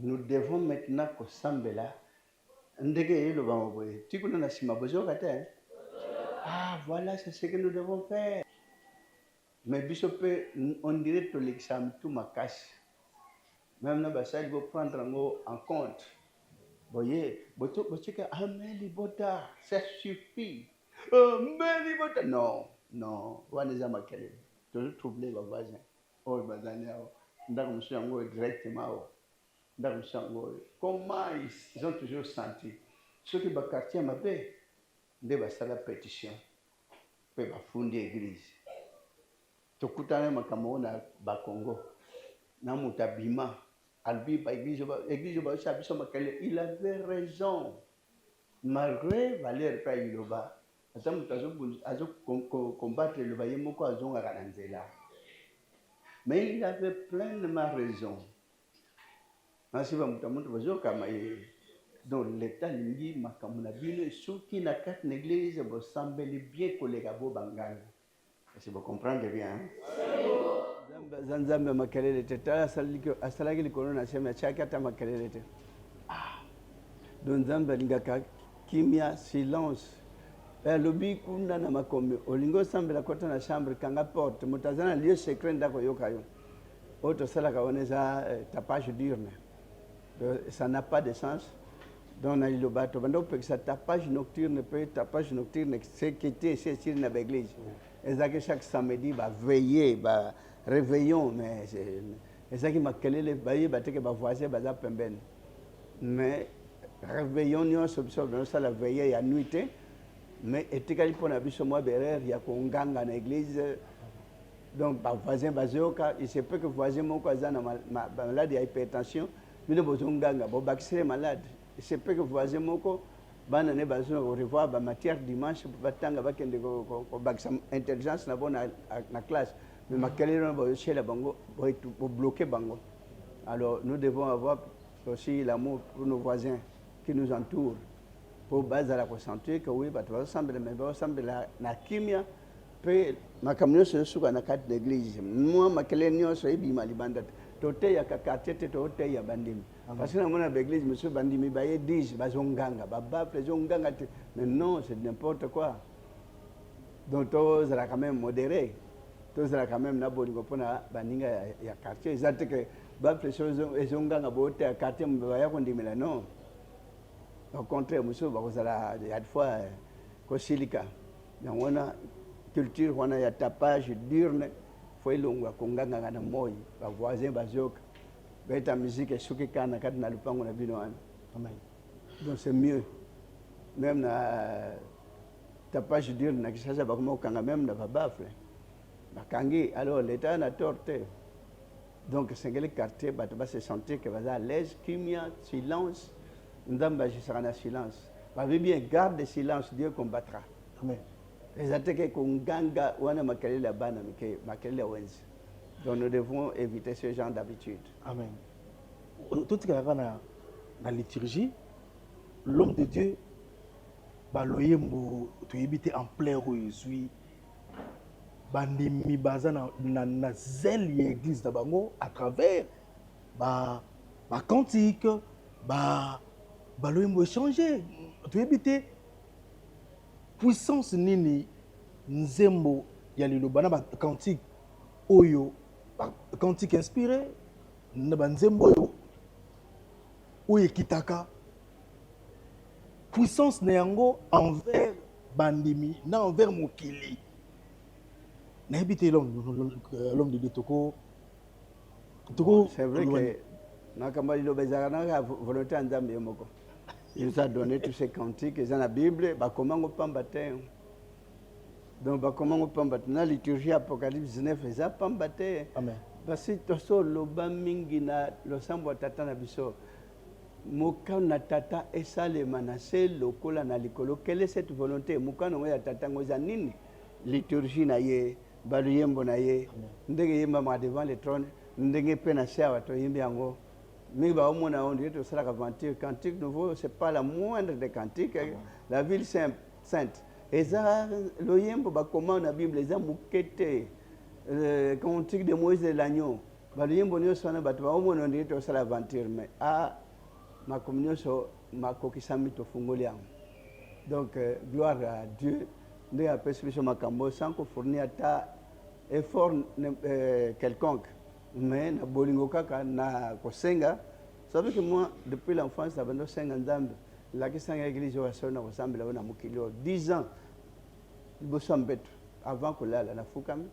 Nous devons maintenant que Sambela, ah voilà, c'est ce que nous devons faire. Mais Bishop, on dirait que l'examen tout ma casse. Même là, ça il faut prendre en compte. Vous voyez, Amen Libota, ça suffit. Amen Libota, non, non, on les a marqués. Toujours troubler les voisins. Oh, bazania, on a directement. Comment ils ont toujours senti. Ceux qui sont quartier ma paix, ils ont fait la pétition. Ils ont fondé l'église. Tokutana makambo na Bakongo. Na mutabima. Albi ba église ba chabiso makele. Il avait raison. Malgré Valère Payiloba, azo combattre le bayemoko azonga kananzela. Mais il avait pleinement raison. Ainsi va mutamuntu bazoka maye dans l'état lingi makamuna bino soki na quatre église bo sambeli bien kolega bo bangana. Est-ce que vous comprenez bien? Zanzambe makelele teta asalaki likono na sema chaki hata makelele te. Don Nzambe lingaka kimia silence. Lobi kuna na makombe olingo sambela kota na chambre kanga porte mutazana lieu secret ndako yokayo. Autre sala kaoneza tapage diurne. Ça n'a pas de sens. Donc, il y a tapage nocturne, tapage nocturne, c'est qui était ici dans l'église. Et ça que chaque samedi, veiller, réveillon, mais c'est ça qui m'a calé les baillis, que les voisins, mais réveillon, nous sommes ça la veiller à nuit, mais et tu as pour la bise moi derrière, il y a qu'on gagne dans l'église. Donc, les voisins, il se peut que les voisins, mon cousin, malade, il y a hypertension. Nous avons besoin malade. C'est peu que voisin moko bana ne besoin de revoir ba matière dimanche batanga bakende ko intelligence na bona na classe mais makalero ba chez la bango pour bloquer bango. Alors nous devons avoir aussi l'amour pour nos voisins qui nous entourent pour baser la ressentir que oui ba tu vas ensemble mais ba ensemble na kimia pe makamyo se suka na carte d'église moi makalero so ebi malibanda toteya ka quartier te toteya bandimi parce que namona l'église monsieur bandimi baye 10 bazonganga babafle zonganga te mais non c'est n'importe quoi donc tozala quand même modéré tozala quand même na bolingo mpona baninga ya quartier eza te ke bafle so ezonganga boteya quartier baya kondimela non au contraire monsieur bakozala ya fois kosilika yango wana culture wana ya tapage diurne fo ilongwa konganga na moi ba voisin bazoka beta musique esuki kana kati na lupango na bino wana amen donc c'est mieux même na tapage diurne na kisasa bakoma okanga même na babafle bakangi alors l'état na torte donc sengeli quartier bato se sentir que baza à l'aise kimia silence ndamba agisaka na silence babi bien garde silence Dieu combattra amen ezateke konganga wana makelele ya bana mike makelele ya wenzi donc nous devons éviter ce genre d'habitude amen totikaka na liturgie l'homme de Dieu baloyembo toyebi te ampleur oyo ezwi bandimi baza na zele ya église na bango à travers bacantique baloyembo échanger toyebi te puissance nini nzembo ya liloba na bacantique oyo bacantique inspiré na banzembo oyo ekitaka puissance na yango envers bandimi na envers mokili nayebi te l'homme de Dieu toko c'est vrai que nakamba liloba ezalaka naka volonté ya nzambe ye moko il nous a donné tous ces cantiques eza na bible bakomango pamba te donc bakomango pamba te na liturgie apocalypse 19 eza pamba te basi tosoloba mingi na losambo ya tata na biso mokano na tata esalema na se lokola na likolo quelle est cette volonté mokano ngo ya tata ngo eza nini liturgie na ye baluyembo na ye ndenge yembamaka devant le trône ndenge mpe na se awa toyembi yango mingi baomona on dirait tosalaka aventure cantique nouveau c'est pas la moindre des cantiques la ville sainte eza loyembo bakoma na bible eza moke te cantique de Moïse et l'agneau baluyembo nyonso wana bato baomona on dirait tosala aventure mais makomi nyonso makokisami tofungoli yango donc gloire à Dieu ndenge apesi biso makambo sans kofournir ata effort quelconque mais na bolingo kaka na kosenga savez que moi depuis l'enfance nabando senga nzambe lakisanga église oyo asolo na kosambela oyo na mokili oyo 10 ans liboso ya mbeto avant kolala nafukami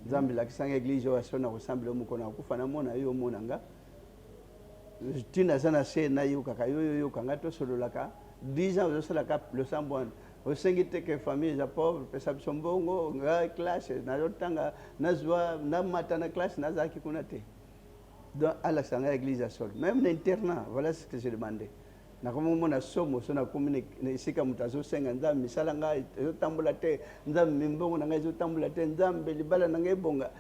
nzambe lakisanga église oyo asolo na kosambela oyo mokolo nakufa namona yo omona nga ntina aza na se nayokaka yoyokanga tosololaka 10 ans ozosalaka losambo wana osengi te ke famille eza pauvre pesa biso mbongo nga classe nazotanga nazwa namata na classe nazalaki kuna te donc alakisa nga église ya solo même na internat voilà ce que j'ai demandé nakomomona somo so nakomi na esika moto azosenga nzambe misala ngai ezotambola te nzambe mbongo na ngai ezotambola te nzambe libala na ngai ebonga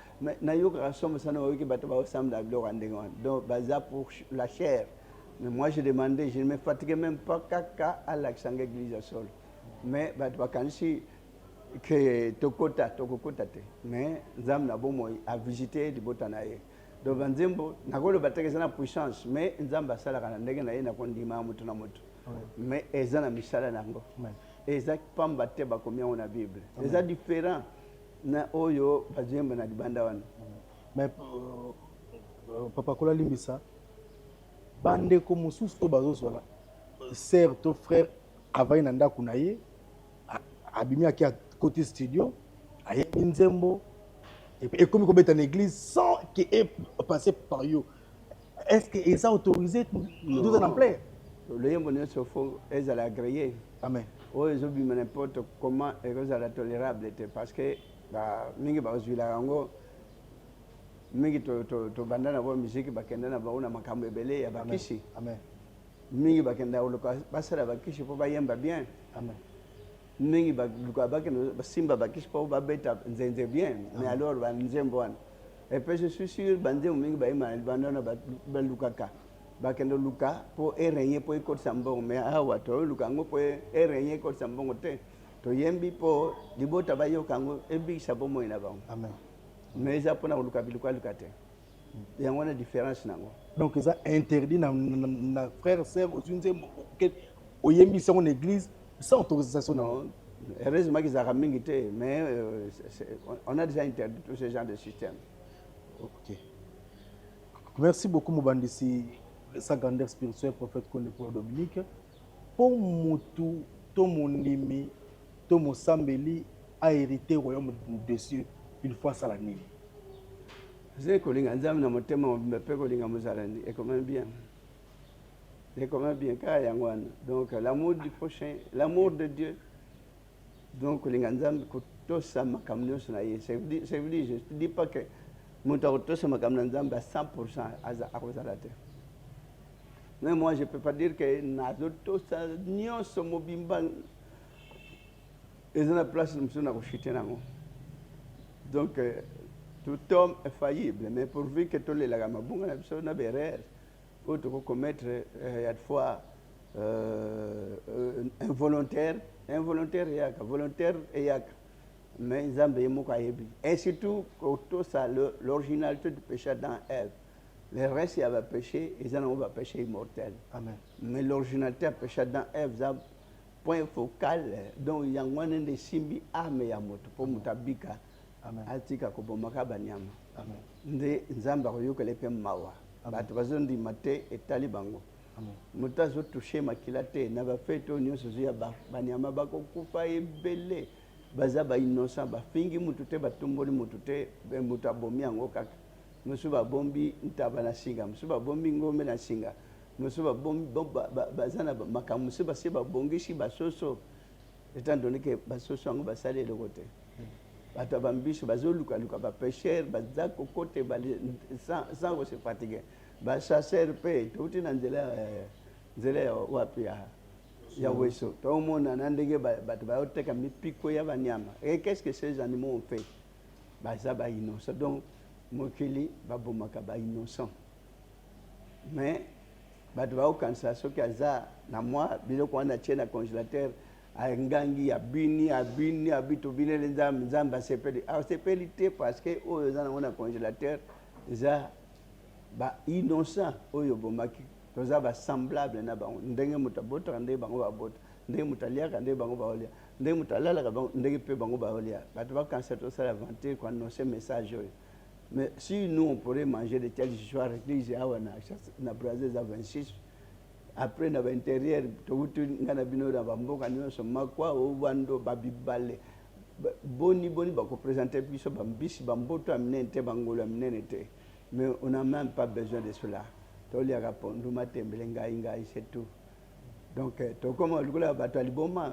nayokaka somo sana oyoki bato baosambela biloko ya ndenge wana donc baza pour la chair mais moi j'ai demandé je ne me fatiguais même pas kaka alakisa nga église ya solo mais bato bakanisi ke tokokota te mais nzambe na bomoi avisite libota na ye donc banzembo nakoloba teke eza na puissance mais nzambe asalaka na ndenge na ye nakondima moto na moto mais eza na misala na yango eza pamba te bakomi yango na bible eza différent na oyo bazembo na libanda wana mais papa kola limbisa bandeko mosusu to bazozwala sœur to frère avai na ndako na ye abimi aki côté studio ayebi nzembo et comme il est en église sans qu'il ait passé par you, est-ce que est autorisé tout en plein? Le yembo ne se faut est à l'agréer. Amen. Oh, ils ont n'importe comment et que ça la tolérable parce que mingi ba ozwila yango mingi to banda na bo musique bakenda na baona makambo ebele ya bakishi. Amen. Mingi bakenda oloka basala bakishi po bayemba bien. Amen. Mingi basimba bakishi po babeta nzenze bien mais alors banzembo wana et puis je suis sûr banzembo mingi bayema bandana balukaka bakendo luka po erenye po ikotsa mbongo mais awa to luka ngo po erenye ikotsa mbongo te to yembi po libota bayoka ngo ebisa bomo ina bango. Amen. Mais ça pona luka biluka luka te Il y a une différence. Donc, ça interdit na frère, sœur, au yembi, c'est une église, sans autorisation. Non, heureusement qu'ils ont ramené, mais on a déjà interdit tout ce genre de système. Ok. Merci beaucoup, Moubandisi, sa grandeur spirituelle, prophète Konde Paul Dominique. Pour Moutou, Tomondimi, Tomo Sambeli a hérité au royaume des cieux une fois à l'année. C'est que les gens n'ont pas me fait que les gens et comment bien. Et comment bien, car il y a donc l'amour du prochain, l'amour de Dieu. Donc les gens que tout ça m'a camion sur la c'est dire, je ne dis pas que mon tout ça m'a camion à 100% à cause de la terre. Mais moi je ne peux pas dire que tout ça n'y a ce mot bimban. Et dans la place nous sommes à donc tout homme est faillible, mais pourvu que tous les lagamabunga n'a pas erreur, ou de commettre à fois involontaire volontaire et yak, mais Zambé Mokayebi. Et surtout, tout ça, l'originalité du péché dans Ève. Le reste, il y avait péché, ils en ont un péché immortel. Amen. Mais l'originalité du péché dans Ève, c'est un point focal, donc il y a un des simbi ame ya moto pour mutabika. Amen. Atika kubomaka banyama. Amen. Nde nzamba koyoka lepe mawa. Batu bazondi mate etali bango. Amen. Mutazo touché makila te na ba feto nyonso zo ya banyama bakokufa ebele. Baza ba innocent ba fingi mutute batumboli mutute be mutabomi yango kaka. Musuba bombi ntaba na singa, musuba bombi ngombe na singa. Musuba bombi bazana makamu musuba se ba bongishi basoso. Étant donné que basoso yango basale le côté. Bato bambishi bazoluka luka ba pêcheur baza kokote sans se fatiguer ba chasseur pe tout na nzela wapi ya weso to mona na ndenge bato ba oteka mipiko ya banyama et qu'est-ce que ces animaux ont fait baza ba innocent donc mokili babomaka ba innocent mais bato ba okanisa soki aza na moi biloko wana tie na congélateur ngangi abini abito binele nzamba sepeli te parce que oyo za na congélateur za ba innocent oyo bomaki toza ba semblable na bango ndenge mutabota ndenge bango babota ndenge mutaliaka ndenge bango baolia ndenge mutalala bango ndenge pe bango baolia bato ba cancer to ça l'aventure quand on ce message mais si nous on pourrait manger de tels histoires église na Brazil à 26 après na intérieur to ngana bino na bamboka nyonso makwa o bando babibale boni bako présenter biso bambisi bamboto amnente bangolo amnente mais on n'a même pas besoin de cela to lia kapondo matembele ngai c'est tout donc to comme lukula bato aliboma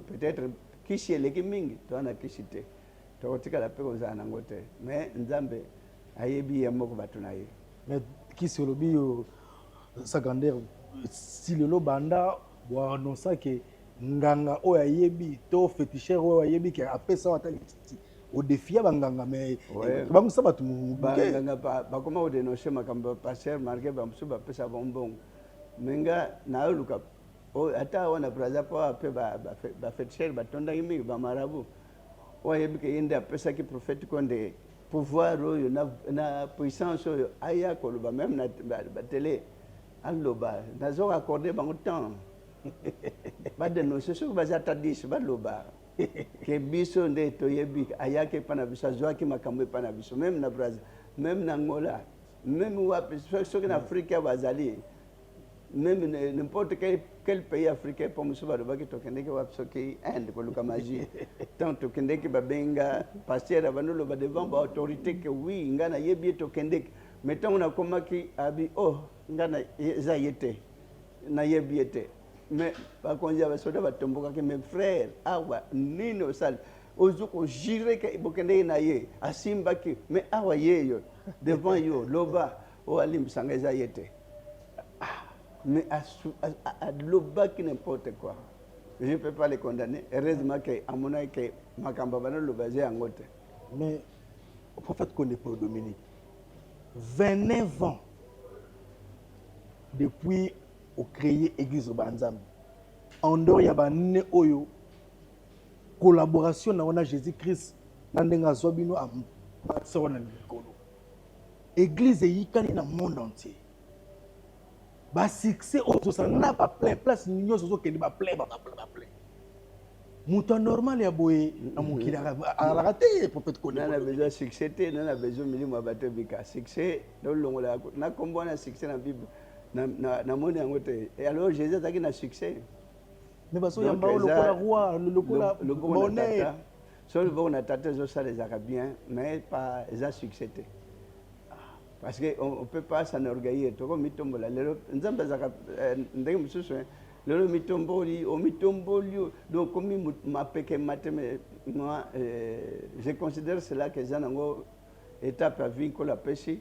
peut-être kishi eleki mingi to na kishite to tika la peko za na ngote mais nzambe ayebi yamoko bato na ye mais kishi lobi sa grandeur si le banda wa annonça que nganga oya yebi to féticheur oya yebi que après ça on au défi banganga mais bango ça batu banganga ba comment au dénoncer makambo pasteur marqué ba msuba pesa bonbon menga na luka o ata wana braza pa pe ba féticheur ba tonda yimi ba marabu oya yebi que yende pesa ki prophète konde pouvoir oyo na puissance oyo aya ko ba même na ba télé aloba nazo accorder bango temps ba dénoncer ce que ba jata 10 ba loba que biso nde to yebi ayake pana biso zoaki makambo pana biso même na Brazil même na Angola même wapi ce que en Afrique bazali même n'importe quel pays africain pour musuba do baki to kende ke wapi soki Inde ko luka magie tant to kende ke babenga pasteur abanolo ba devant ba autorité que oui ngana yebi to kende mettons on a komaki abi oh ngana za yete na yebi yete mais par contre ba soda batomboka ke mes frères awa nini osal ozuko jire ke bokende na ye asimba ki mais awa yeyo devant yo loba o alim sanga za yete mais à loba qui n'importe quoi je ne peux pas les condamner heureusement que à mon avis que makamba bana loba ze angote mais au prophète Konde Paul Dominique 29 ans depuis au créer église Banzam en dehors ya banne oyo collaboration na wana Jésus Christ na ndenga zobino am patso na likolo église eyikani na monde entier basuccès ozosala ba plein place nyonso ozokende ba plein moto normal ya boye na mokili alaka te peut-être qu'on a besoin de succès te on a besoin de milimo bato bika succès dans longola na kombo na succès na bible na monde yango te et alors Jésus azaki na succès mais baso yamba lokola roi lokola bonheur so le bon tata zo ça les arabes bien mais pas ça succès te parce que on peut pas s'enorgueillir to comme mitombola lelo nzamba zaka ndenge mususu lelo mitomboli o mitomboli donc comme ma peke mateme moi je considère cela que zanango étape à vie ko la pêche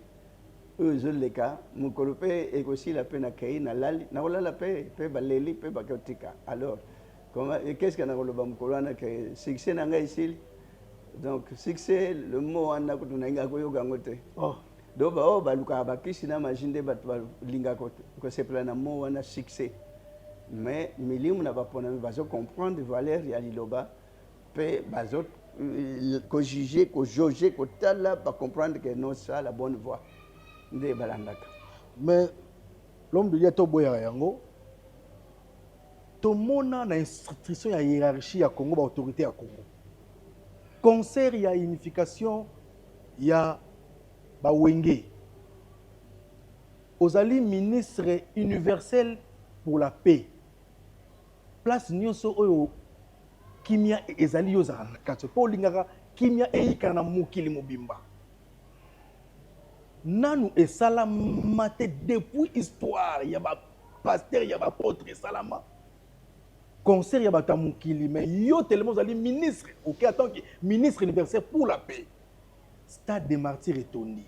eux les cas mon colopé et aussi la peine à kei na lali na la paix pe baleli pe bakotika alors comment qu'est-ce qu'on a le bam kolana que succès na ngai ici donc succès le mot anda ko tunanga ko yoga ngote oh donc baluka bakisi na majinde bat linga ko se plana mo wana succès mais milimu na bapona bazo comprendre valeur ya liloba pe bazo ko juger ko jauger ko tala pas comprendre que non ça la bonne voie nde balandaka mais l'homme de Dieu to boya yango to mona na instruction ya hiérarchie ya Congo ba autorité ya Congo concert ya unification ya ba wenge ozali ministre universel pour la paix place nyonso oyo kimia ezali yo za katso po lingaka kimia eika na mokili mobimba nanu esala mate depuis histoire ya ba pasteur ya ba apôtre salama concert ya ba mokili mais yo tellement ozali ministre OK attends que ministre universel pour la paix stade des martyrs etondi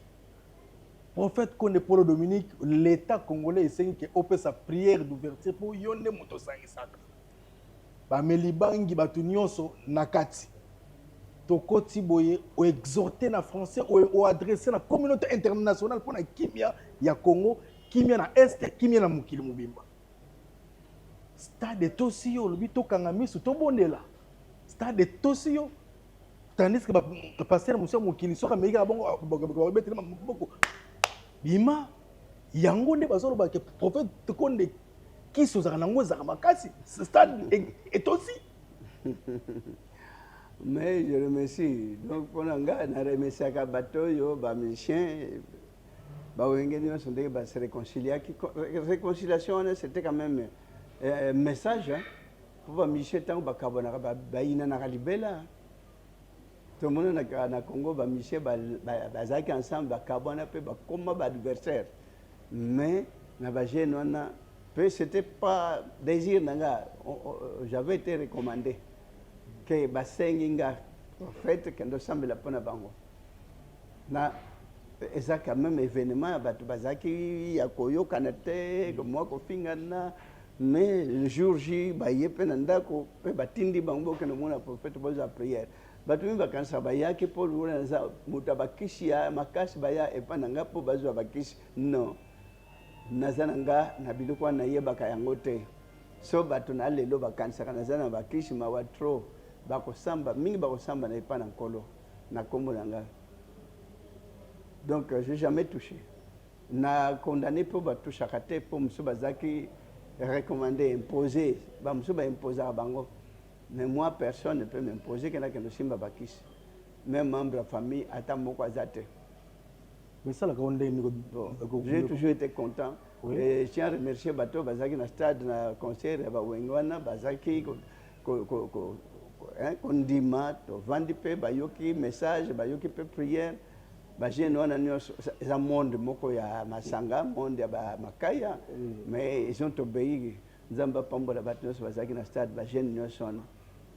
prophète Konde Polo Dominique l'état congolais essaye que opé sa prière d'ouverture pour yonde moto sangisaka ba melibangi batu nyonso nakati tokoti boye o exhorter na français o adresser na communauté internationale pour na kimia ya Congo kimia na est kimia na mokili mobimba stade tosio lobi tokanga misu tobondela stade tosio tandis que ba passer monsieur mokili soka meka bongo betela maboko bima yango nde bazolo ba ke prophète Konde kiso za nango za makasi stade est aussi mais je remercie donc pona nga na remercie ka bato yo ba musicien ba wengeni sont des ba se réconcilier qui réconciliation c'était quand même un message pour ba musicien tant ba kabona ba ina na libela tout le monde na Congo ba musicien ba zaki ensemble ba kabona pe ba comme ba adversaire mais na ba jeune on c'était pas désir nanga j'avais été recommandé que basenginga prophète kendo sambela pona bango na eza quand même événement batu bazaki ya koyoka na te moi ko fingana mais le jour J ba yepe na ndako pe batindi bango ke no mona prophète boza prière batu mi bakansa ba yaki Paul wona za mutabakishi ya makasi baya epananga po bazwa bakishi non nazananga na biloko na yebaka yango te so bato na lelo bakanisaka nazana bakishi mawa tro bakosamba mingi bakosamba na epa na nkolo na kombo na nga donc j'ai jamais touché na condamné po batushaka te po mosusu bazaki recommandé imposé bamosusu baimposaka bango mais moi personne ne peut m'imposer kenaka nosimba bakishi même membre ya famille ata moko aza te. Mais ça, j'ai toujours été content. Oui. Et je tiens à remercier Bato Bazaki na stade na concert ba wengwana Bazaki kondima to vandi pe bayoki message bayoki pe prière ba jeune wana nyonso za monde moko ya masanga monde ya ba makaya mais ils ont obéi nzamba pambola bato nyonso bazaki na stade ba jeune nyonso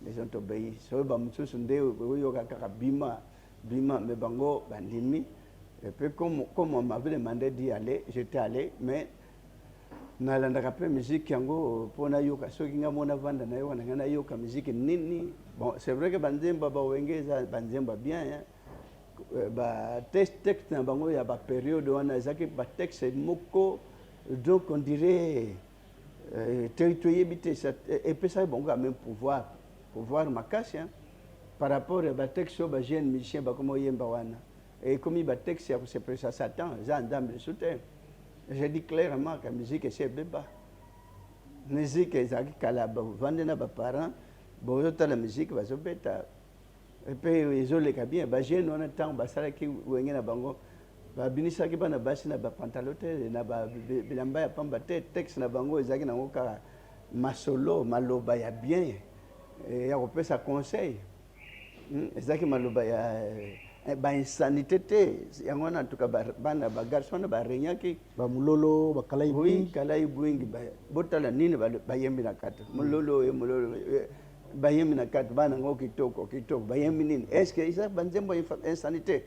ils ont obéi so ba mutsusu nde yoka kaka bima mais bango bandimi. Et puis comme on m'avait demandé d'y aller, j'étais allé, mais nalandaka pe musique yango pona yoka soki nga mona vanda na yoka na yoka musique nini. Bon, c'est vrai que banzemba ba wenge za banzemba bien hein. Ba texte na bango ya ba période wana ezaki ba texte moko donc on dirait territoire habité et puis ça bon quand même pouvoir makasi hein par rapport à ba texte ba jeune musicien ba comme yemba wana. et comme il y a des textes, c'est pour ça Satan, j'ai un dame de soutien. Je dis clairement que la musique c'est bébé. La musique c'est kalaba, vendre na parents, bon la musique va se bêta. Et puis ils ont les cabines, bah j'ai non temps, bah ça qui ouenge na bango, bah binisa qui bana basi na ba pantalote, na ba bilamba ya pamba texte na bango ezaki na ngoka masolo, maloba ya bien, et ya repère sa conseil. Ezaki maloba ya ba insanité te yango na tuka bana ba garçon na ba renyaki ba mulolo ba kalai oui kalai buingi ba botala nini ba yembi na kata mulolo ba yembi na kata bana ngo kitoko ba yembi nini est-ce que isa banzembo insanité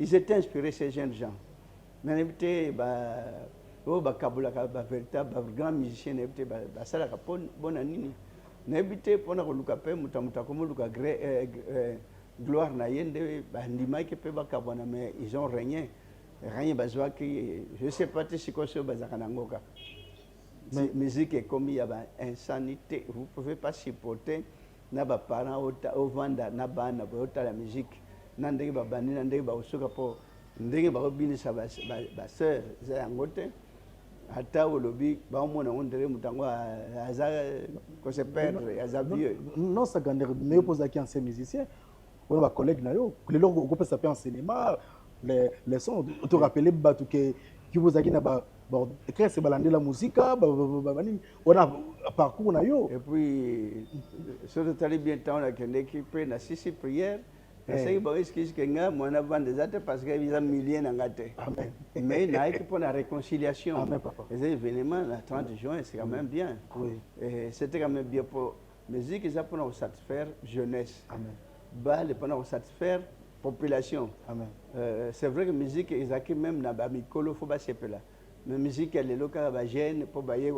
ils étaient inspirés ces jeunes gens mais éviter ba ba kabula ba véritable ba grand musicien éviter ba sala ka bona nini n'habiter pona ko luka pe mutamuta ko luka gloire na yende bandima qui peut bakabona mais ils ont régné bazwa qui je sais pas si quoi sur bazakanangoka mais musique est comme il y a insanité vous pouvez pas supporter na ba parents au vanda na bana ba la musique na ndenge ba bani na ndenge ba usuka po ndenge ba binisa ba sœur za ngote ata olobi ba mona ondere mutango aza ko se perdre aza vieux non ça gagne mais pose qui ancien musicien on va collègue na yo les logo on peut s'appeler en cinéma les sons te rappeler batu que qui vous aki na ba écrire c'est balander la musique on a parcours na yo et puis sur le tali bien temps là que l'équipe na six prières c'est bon est-ce que nga mona bande zate parce que ils ont milliers na ngate amen mais na équipe pour la réconciliation amen papa les événements le 30 juin c'est quand même bien oui et c'était quand même bien pour musique ils pour nous satisfaire jeunesse amen bal pour satisfaire population. Amen. C'est vrai que la musique est même dans la mikolo faut pas là. Mais la musique elle est locale ba jeune pour bailler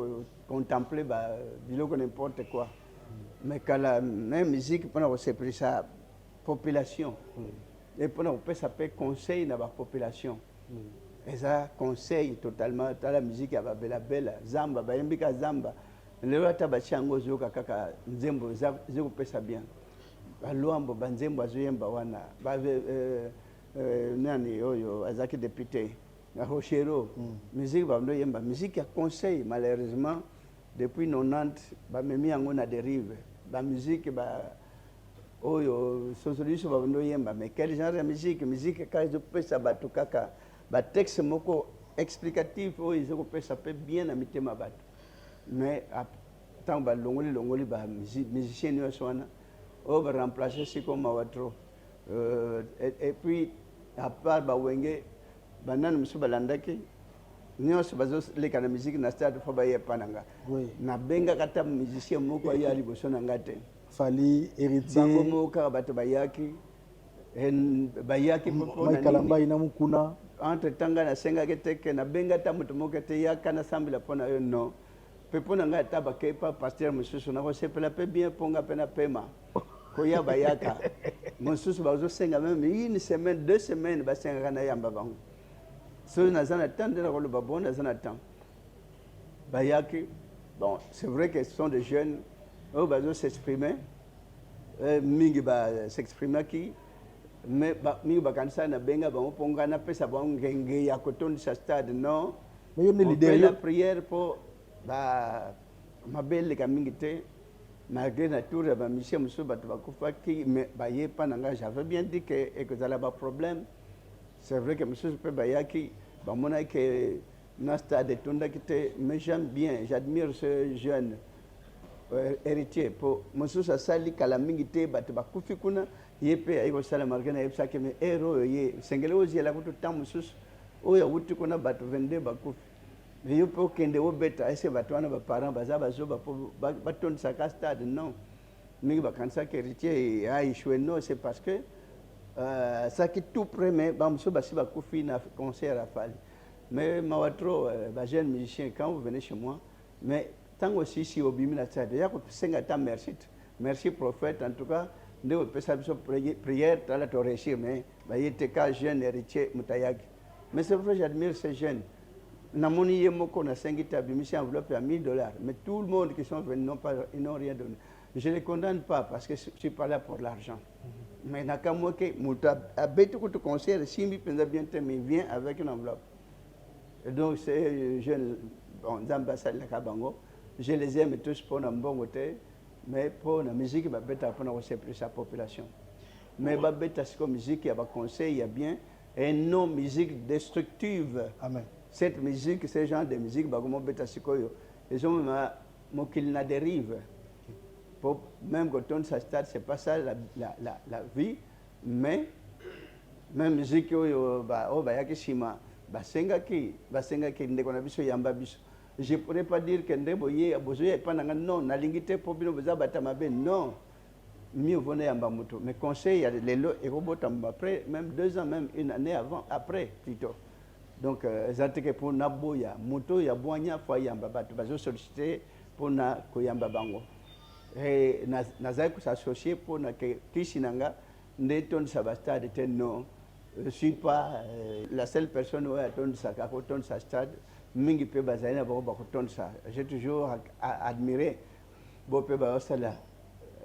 contempler ba biloko n'importe quoi. Mais quand la même musique pour s'appeler ça population. Et pour nous peut s'appeler conseil dans la population. Et ça conseil totalement dans la musique ya ba bella zamba ba yembika zamba. Le rata ba chango zoka kaka nzembo zeko pesa bien. Baluambo banzembo azoyemba wana bave nani oyo azaki député na Rochero musique bando yemba musique ya conseil malheureusement depuis 90 ba memi yango na dérive ba musique ba oyo solution bando yemba mais quel genre de musique ka zo pesa batu kaka ba texte moko explicatif oyo zo pesa pe bien na mitema batu mais tant ba longoli ba musicien yo sona on va remplacer ce comme Mawatro. Et puis, à part Bawenge, Banan Musubalandaki, nous avons les musique na stade Fabaye Pananga. Na benga kata musicien moko ya libosonangate. Fali héritier. Bango moka bato bayaki. Bayaki Mai Kalamba ina mukuna. Entre tanga na senga keteke na benga ta mutu moka te yakana sambila pona yo no. Pepona nga taba kepa pasteur mususu na ko sepela pe bien ponga pena pema. Koya bayaka. Mususu bazo senga même une semaine, 2 semaines ba senga kana yamba bango. So na zana tande na ko ba bona zana temps. Bayaki bon, c'est vrai que ce sont des jeunes oh bazo s'exprimer mingi ba s'exprimer qui mais ba mingi ba kanisa na benga bango ponga na pesa bango ngenge ya kotondi sa stade non. Mais yo ne leader la prière pour ba mabele kamingi te malgré la tour de Michel Moussou Batoubakoufaki qui baye pananga j'avais bien dit que ça n'a pas problème c'est vrai que Moussou peut bayer qui ba mona que na stade tunda qui te mais j'aime bien j'admire ce jeune héritier pour Moussou sa sali kala mingi te Batoubakoufiki kuna yepe ayo sala margana yepsa que me héros ye sengele ozi la kutu tam Moussou oya wuti kuna Batou 22 bakufi mais pour kende o beta ese batwana ba parents baza bazoba pour baton sa stade non mais ba kansa que héritier a échoué non c'est parce que ça qui tout premier ba mso ba si ba kufi na concert à Fali mais Mawatro ba jeune musicien quand vous venez chez moi mais tant aussi si obimi na stade ya ko senga ta merci prophète en tout cas nde peut ça prière ta la to réussir mais ba yete ka jeune héritier mutayaki mais c'est vrai j'admire ces jeunes. Namoni Yemoko na 5 établissements enveloppe à $1000, mais tout le monde qui sont venus ils n'ont rien donné. Je ne les condamne pas parce que je ne suis pas là pour l'argent. Mais Nakamoke, a bête que tu conseilles, si mi pensa bien, mais vient avec une enveloppe. Et donc, ces jeunes ambassades de Kabango, je les aime tous pour un bon côté, mais pour la musique, il va pour plus sa population. Mais il va la musique, il y a conseil, il y a bien, et non musique destructive. Amen. Cette musique, ce genre de musique, ils ont même qu'il la dérive. Pour, même quand on s'installe, ce n'est pas ça la vie, mais même musique, je ne pourrais pas dire que non, non, mieux vaut yamba moto. Mais conseil, il y a les lots et robots après, même 2 ans, même une année avant, après plutôt. Donc, que pour Naboya, moto, il y a boigna, fois yamba batu, bazo sollicité pour na koyamba bango. Et nazai s'associer pour na kishinanga, n'eton sabastade était non. Je ne suis pas la seule personne où elle sa stade. Mingi pe bazaina ça. J'ai toujours admiré Bopé Baosala.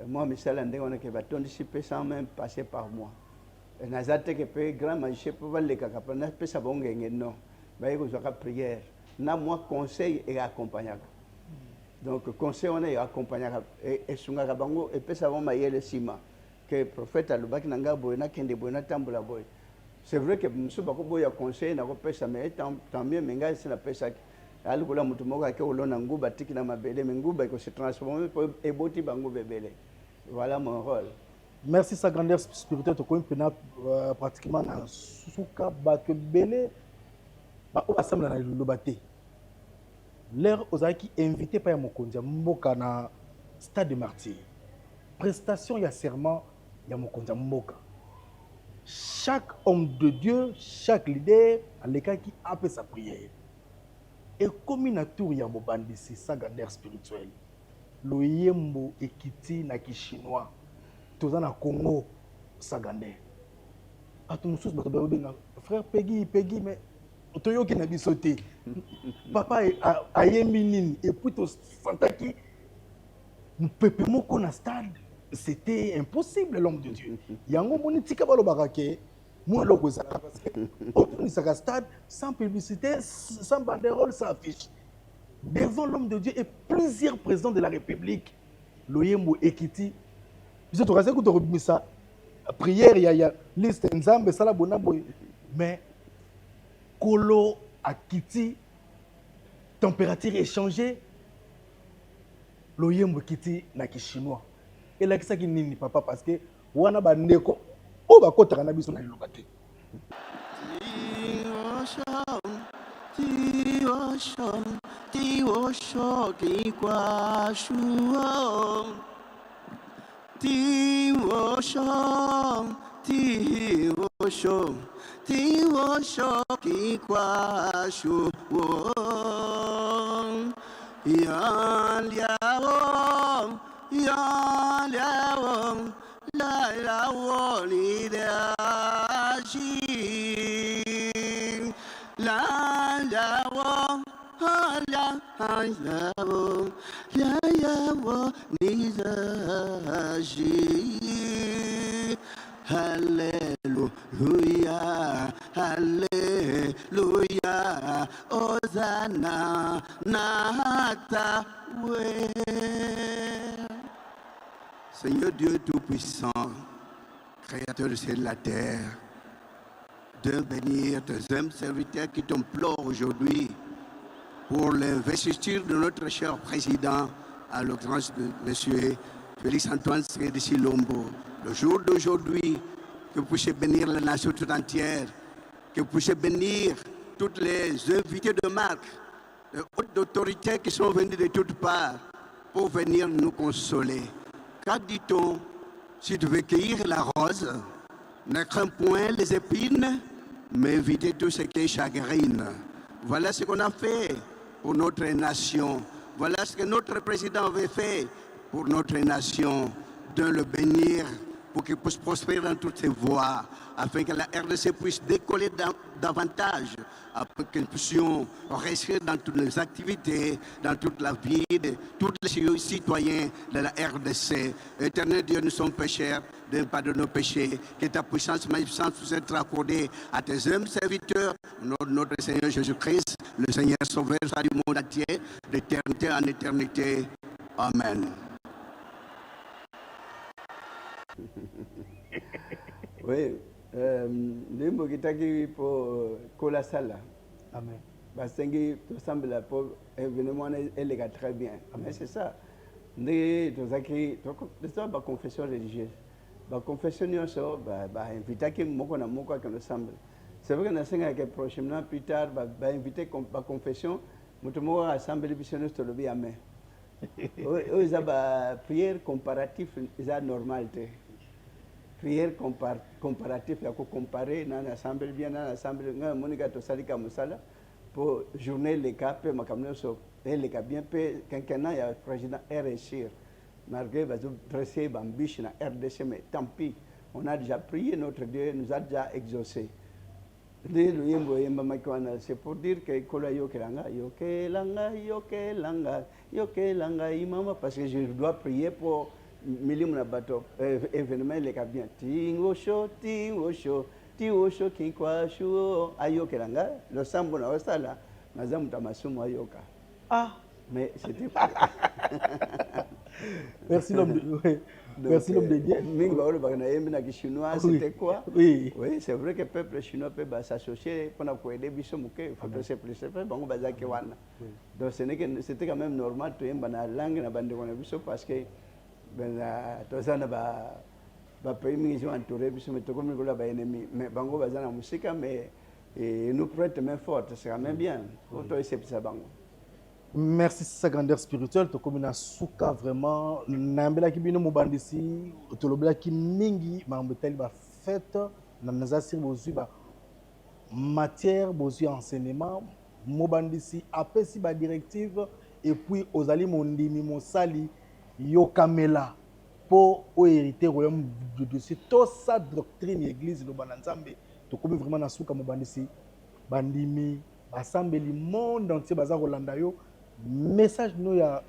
Moi, Michel Andé, on a que participer sans même passer par moi. Et Nazate que peut grand magicien pour les cacapanas, peut s'abonner non. Mais il y a prière. Na moi conseil et accompagnant. Donc conseil on est accompagnant et sunga kabango et peut savoir mailler le ciment. Que le prophète Alubak Nanga Boyna Kende Boyna Tambula Boy. C'est vrai que M. Bakobo a conseillé, n'a pas ça, mais tant mieux, mais c'est la pêche. Alukula Mutumoka, qui est au Lonangouba, Tikina Mabele, Mengouba, qui se transforme et Boti Bango Bebele. Voilà mon rôle. Merci, sa grandeur spirituelle. Tu connais pratiquement dans Souka Bakebele. Bah, on va s'amener dans le bâté. L'air aux qui invité par Mokondia, Mboka na stade de martyr. Prestation, il y a serment, il y a Mokondia Mboka. Chaque homme de Dieu, chaque leader, à l'écart qui a fait sa prière. Et comme une tour ya mobandi, c'est sa grandeur spirituelle. Le yembo ekiti na ki chinois. Tous en Congo, sa grandeur. À tout nous frère Peggy, mais Toyo qui n'a pas sauté. Papa a yeminin et puis tu sens qui peuple moko na stade. C'était impossible, l'homme de Dieu. Yango monitika balo barake, moi logo ça parce que on est stade sans publicité, sans banderole, sans affiche. Devant l'homme de Dieu et plusieurs présidents de la République, Loyembo Ekiti. Je te rassure que tu as ça. Prière, il y a liste Nzambe sala bonaboy. Mais Kolo Akiti, température échangée, Loyembo Ekiti na ki chinois. Et là, ça qui n'est papa parce que wana bandeko o ba kota kana biso na lokate. Alléluia, Alléluia, Hosanna, Nata, Seigneur Dieu Tout-Puissant, Créateur du ciel et de la terre, de bénir tes hommes serviteurs qui t'implorent aujourd'hui pour l'investiture de notre cher président, à l'occurrence de M. Félix-Antoine Tshisekedi Tshilombo. Le jour d'aujourd'hui, que vous puissiez bénir la nation tout entière, que vous puissiez bénir toutes les invités de marque, les hautes autorités qui sont venues de toutes parts pour venir nous consoler. Car dit-on, si tu veux cueillir la rose, ne crains point les épines, mais évitez tout ce qui chagrine. Voilà ce qu'on a fait pour notre nation. Voilà ce que notre président avait fait pour notre nation, de le bénir pour qu'il puisse prospérer dans toutes ses voies, afin que la RDC puisse décoller davantage, afin que nous puissions réussir dans toutes les activités, dans toute la vie de tous les citoyens de la RDC. Éternel Dieu, nous sommes pécheurs, donne pas de nos péchés, que ta puissance, magnificence puisse être accordée à tes hommes serviteurs, notre Seigneur Jésus-Christ, le Seigneur Sauveur du monde entier, d'éternité en éternité. Amen. Oui, nous sommes pour Kolasala. Amen. Parce que tout semble pour événement est très bien. Mais c'est ça. Nous avons une confession religieuse. La confession est invité que nous semble. C'est vrai que nous avons prochainement plus tard invité la confession. Nous avons assemblé les missionnaires sur le bien. Ils ont une prière comparative, ils ont normalité. Prière comparative, il faut comparer dans l'assemblée bien, dans l'assemblée, pour journée les cas, pour les cas bien, quelqu'un il y a le président RSIR. Malgré que vous dressez une biche dans RDC, mais tant pis, on a déjà prié, notre Dieu nous a déjà exaucé. C'est pour dire que parce que je dois prier pour millions de bateaux événements les cas bien. Tingo show, kinkwashu, ayokelanga, le sambo na osala, mazamu tamasumu ayoka. Ah, mais c'était merci l'homme de... Merci l'homme de Dieu. Chinois, c'était quoi? Oui. Oui, c'est vrai que le peuple chinois peut s'associer pour aider les gens. Il faut se placer. Donc c'était quand même normal de faire la langue parce que les pays sont entourés, mais bango bazana musique, mais nous prêtent main forte, c'est quand même bien. Merci sa grandeur spirituelle, to comme na suka vraiment nambela kibino mobandisi, to lobela ki mingi mambetali ba fête na nazasir bozui ba matière bozui enseignement mobandisi apesi ba directive et puis ozali mondimi mosali yokamela pour hériter royaume de Dieu. Tout sa doctrine église lo bananzambe to comme vraiment na suka mobandisi bandimi basambeli monde entier baza rolanda yo message no ya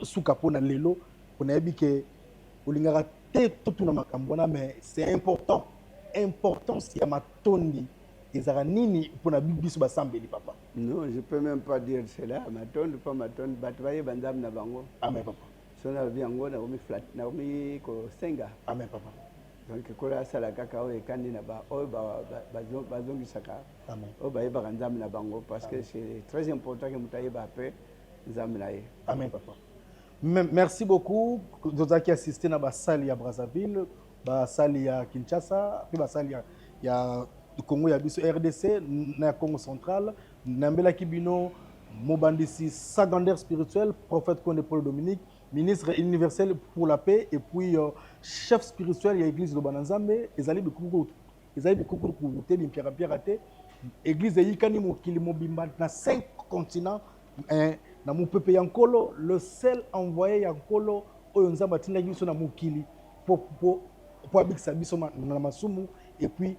suka pona lelo on a dit que olingaka te tout na makambo na mais c'est important si ya matondi ezaka nini pona bibiso basambeli papa. Non, je peux même pas dire cela. Matondi pas matondi batwaye banzam na bango. Amen papa. Sona biango na omi flat na omi ko senga. Amen papa. Donc kola sala kaka o ekandi na ba o bazongi saka. Amen. O ba yeba banzam na bango parce que c'est très important que mutaye ba pe nzamlaye. Amen papa. Merci beaucoup de qui assisté na ba salle ya Brazzaville, ba salle ya Kinshasa, puis ba salle ya Congo ya biso RDC na Congo central, nambela kibino mobandisi secondaire spirituel, prophète Konde Paul Dominique, ministre universel pour la paix et puis chef spirituel ya église de Bananzambe, ezali bikuku ku te bi Pierre te, église yikani mokili mobimba na 5 continents na mupepe yankolo, le seul envoyé yankolo oyo nzamba tinda biso na mokili po abikisa biso na masumu et puis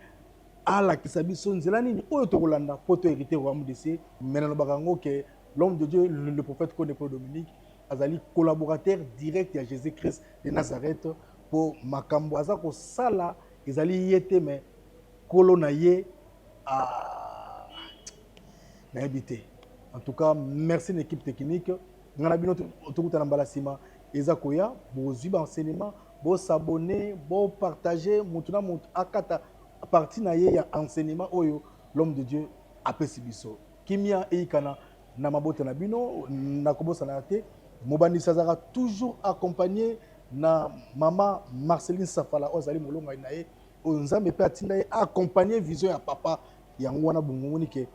alakisa biso nzela nini oyo tokolanda po to hériter royaume de Dieu. Maintenant bakango que l'homme de Dieu le prophète Konde Paul Dominique azali collaborateur direct ya Jésus-Christ de Nazareth pour makambo aza ko sala ezali yete mais kolo na ye na habité. En tout cas, merci à l'équipe technique. Nous avons tout le monde Ezakoya, vous suivez enseignement, vous s'abonner, vous partager, vous akata partie na ye ya enseignement oyo l'homme de Dieu apesi biso. Kimia eikana na mabota na bino na kobosa na te. Mobandi Sazara toujours accompagné na maman Marceline Safala ozali molonga na ye. Onzambe pe atinda ye accompagner vision ya papa yango wana bongoni ke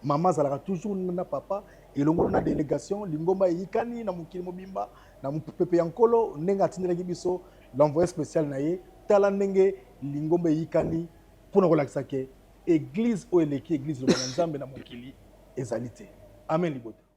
maman zalaka toujours na papa et longo na délégation lingomba yikani na mukili mobimba na mupepe yankolo nenga tindelaki biso l'envoyé spécial na ye tala ndenge lingomba yikani pour na kolakisa ke église o eleki église lo nzambe na mukili ezalité. Amen libote.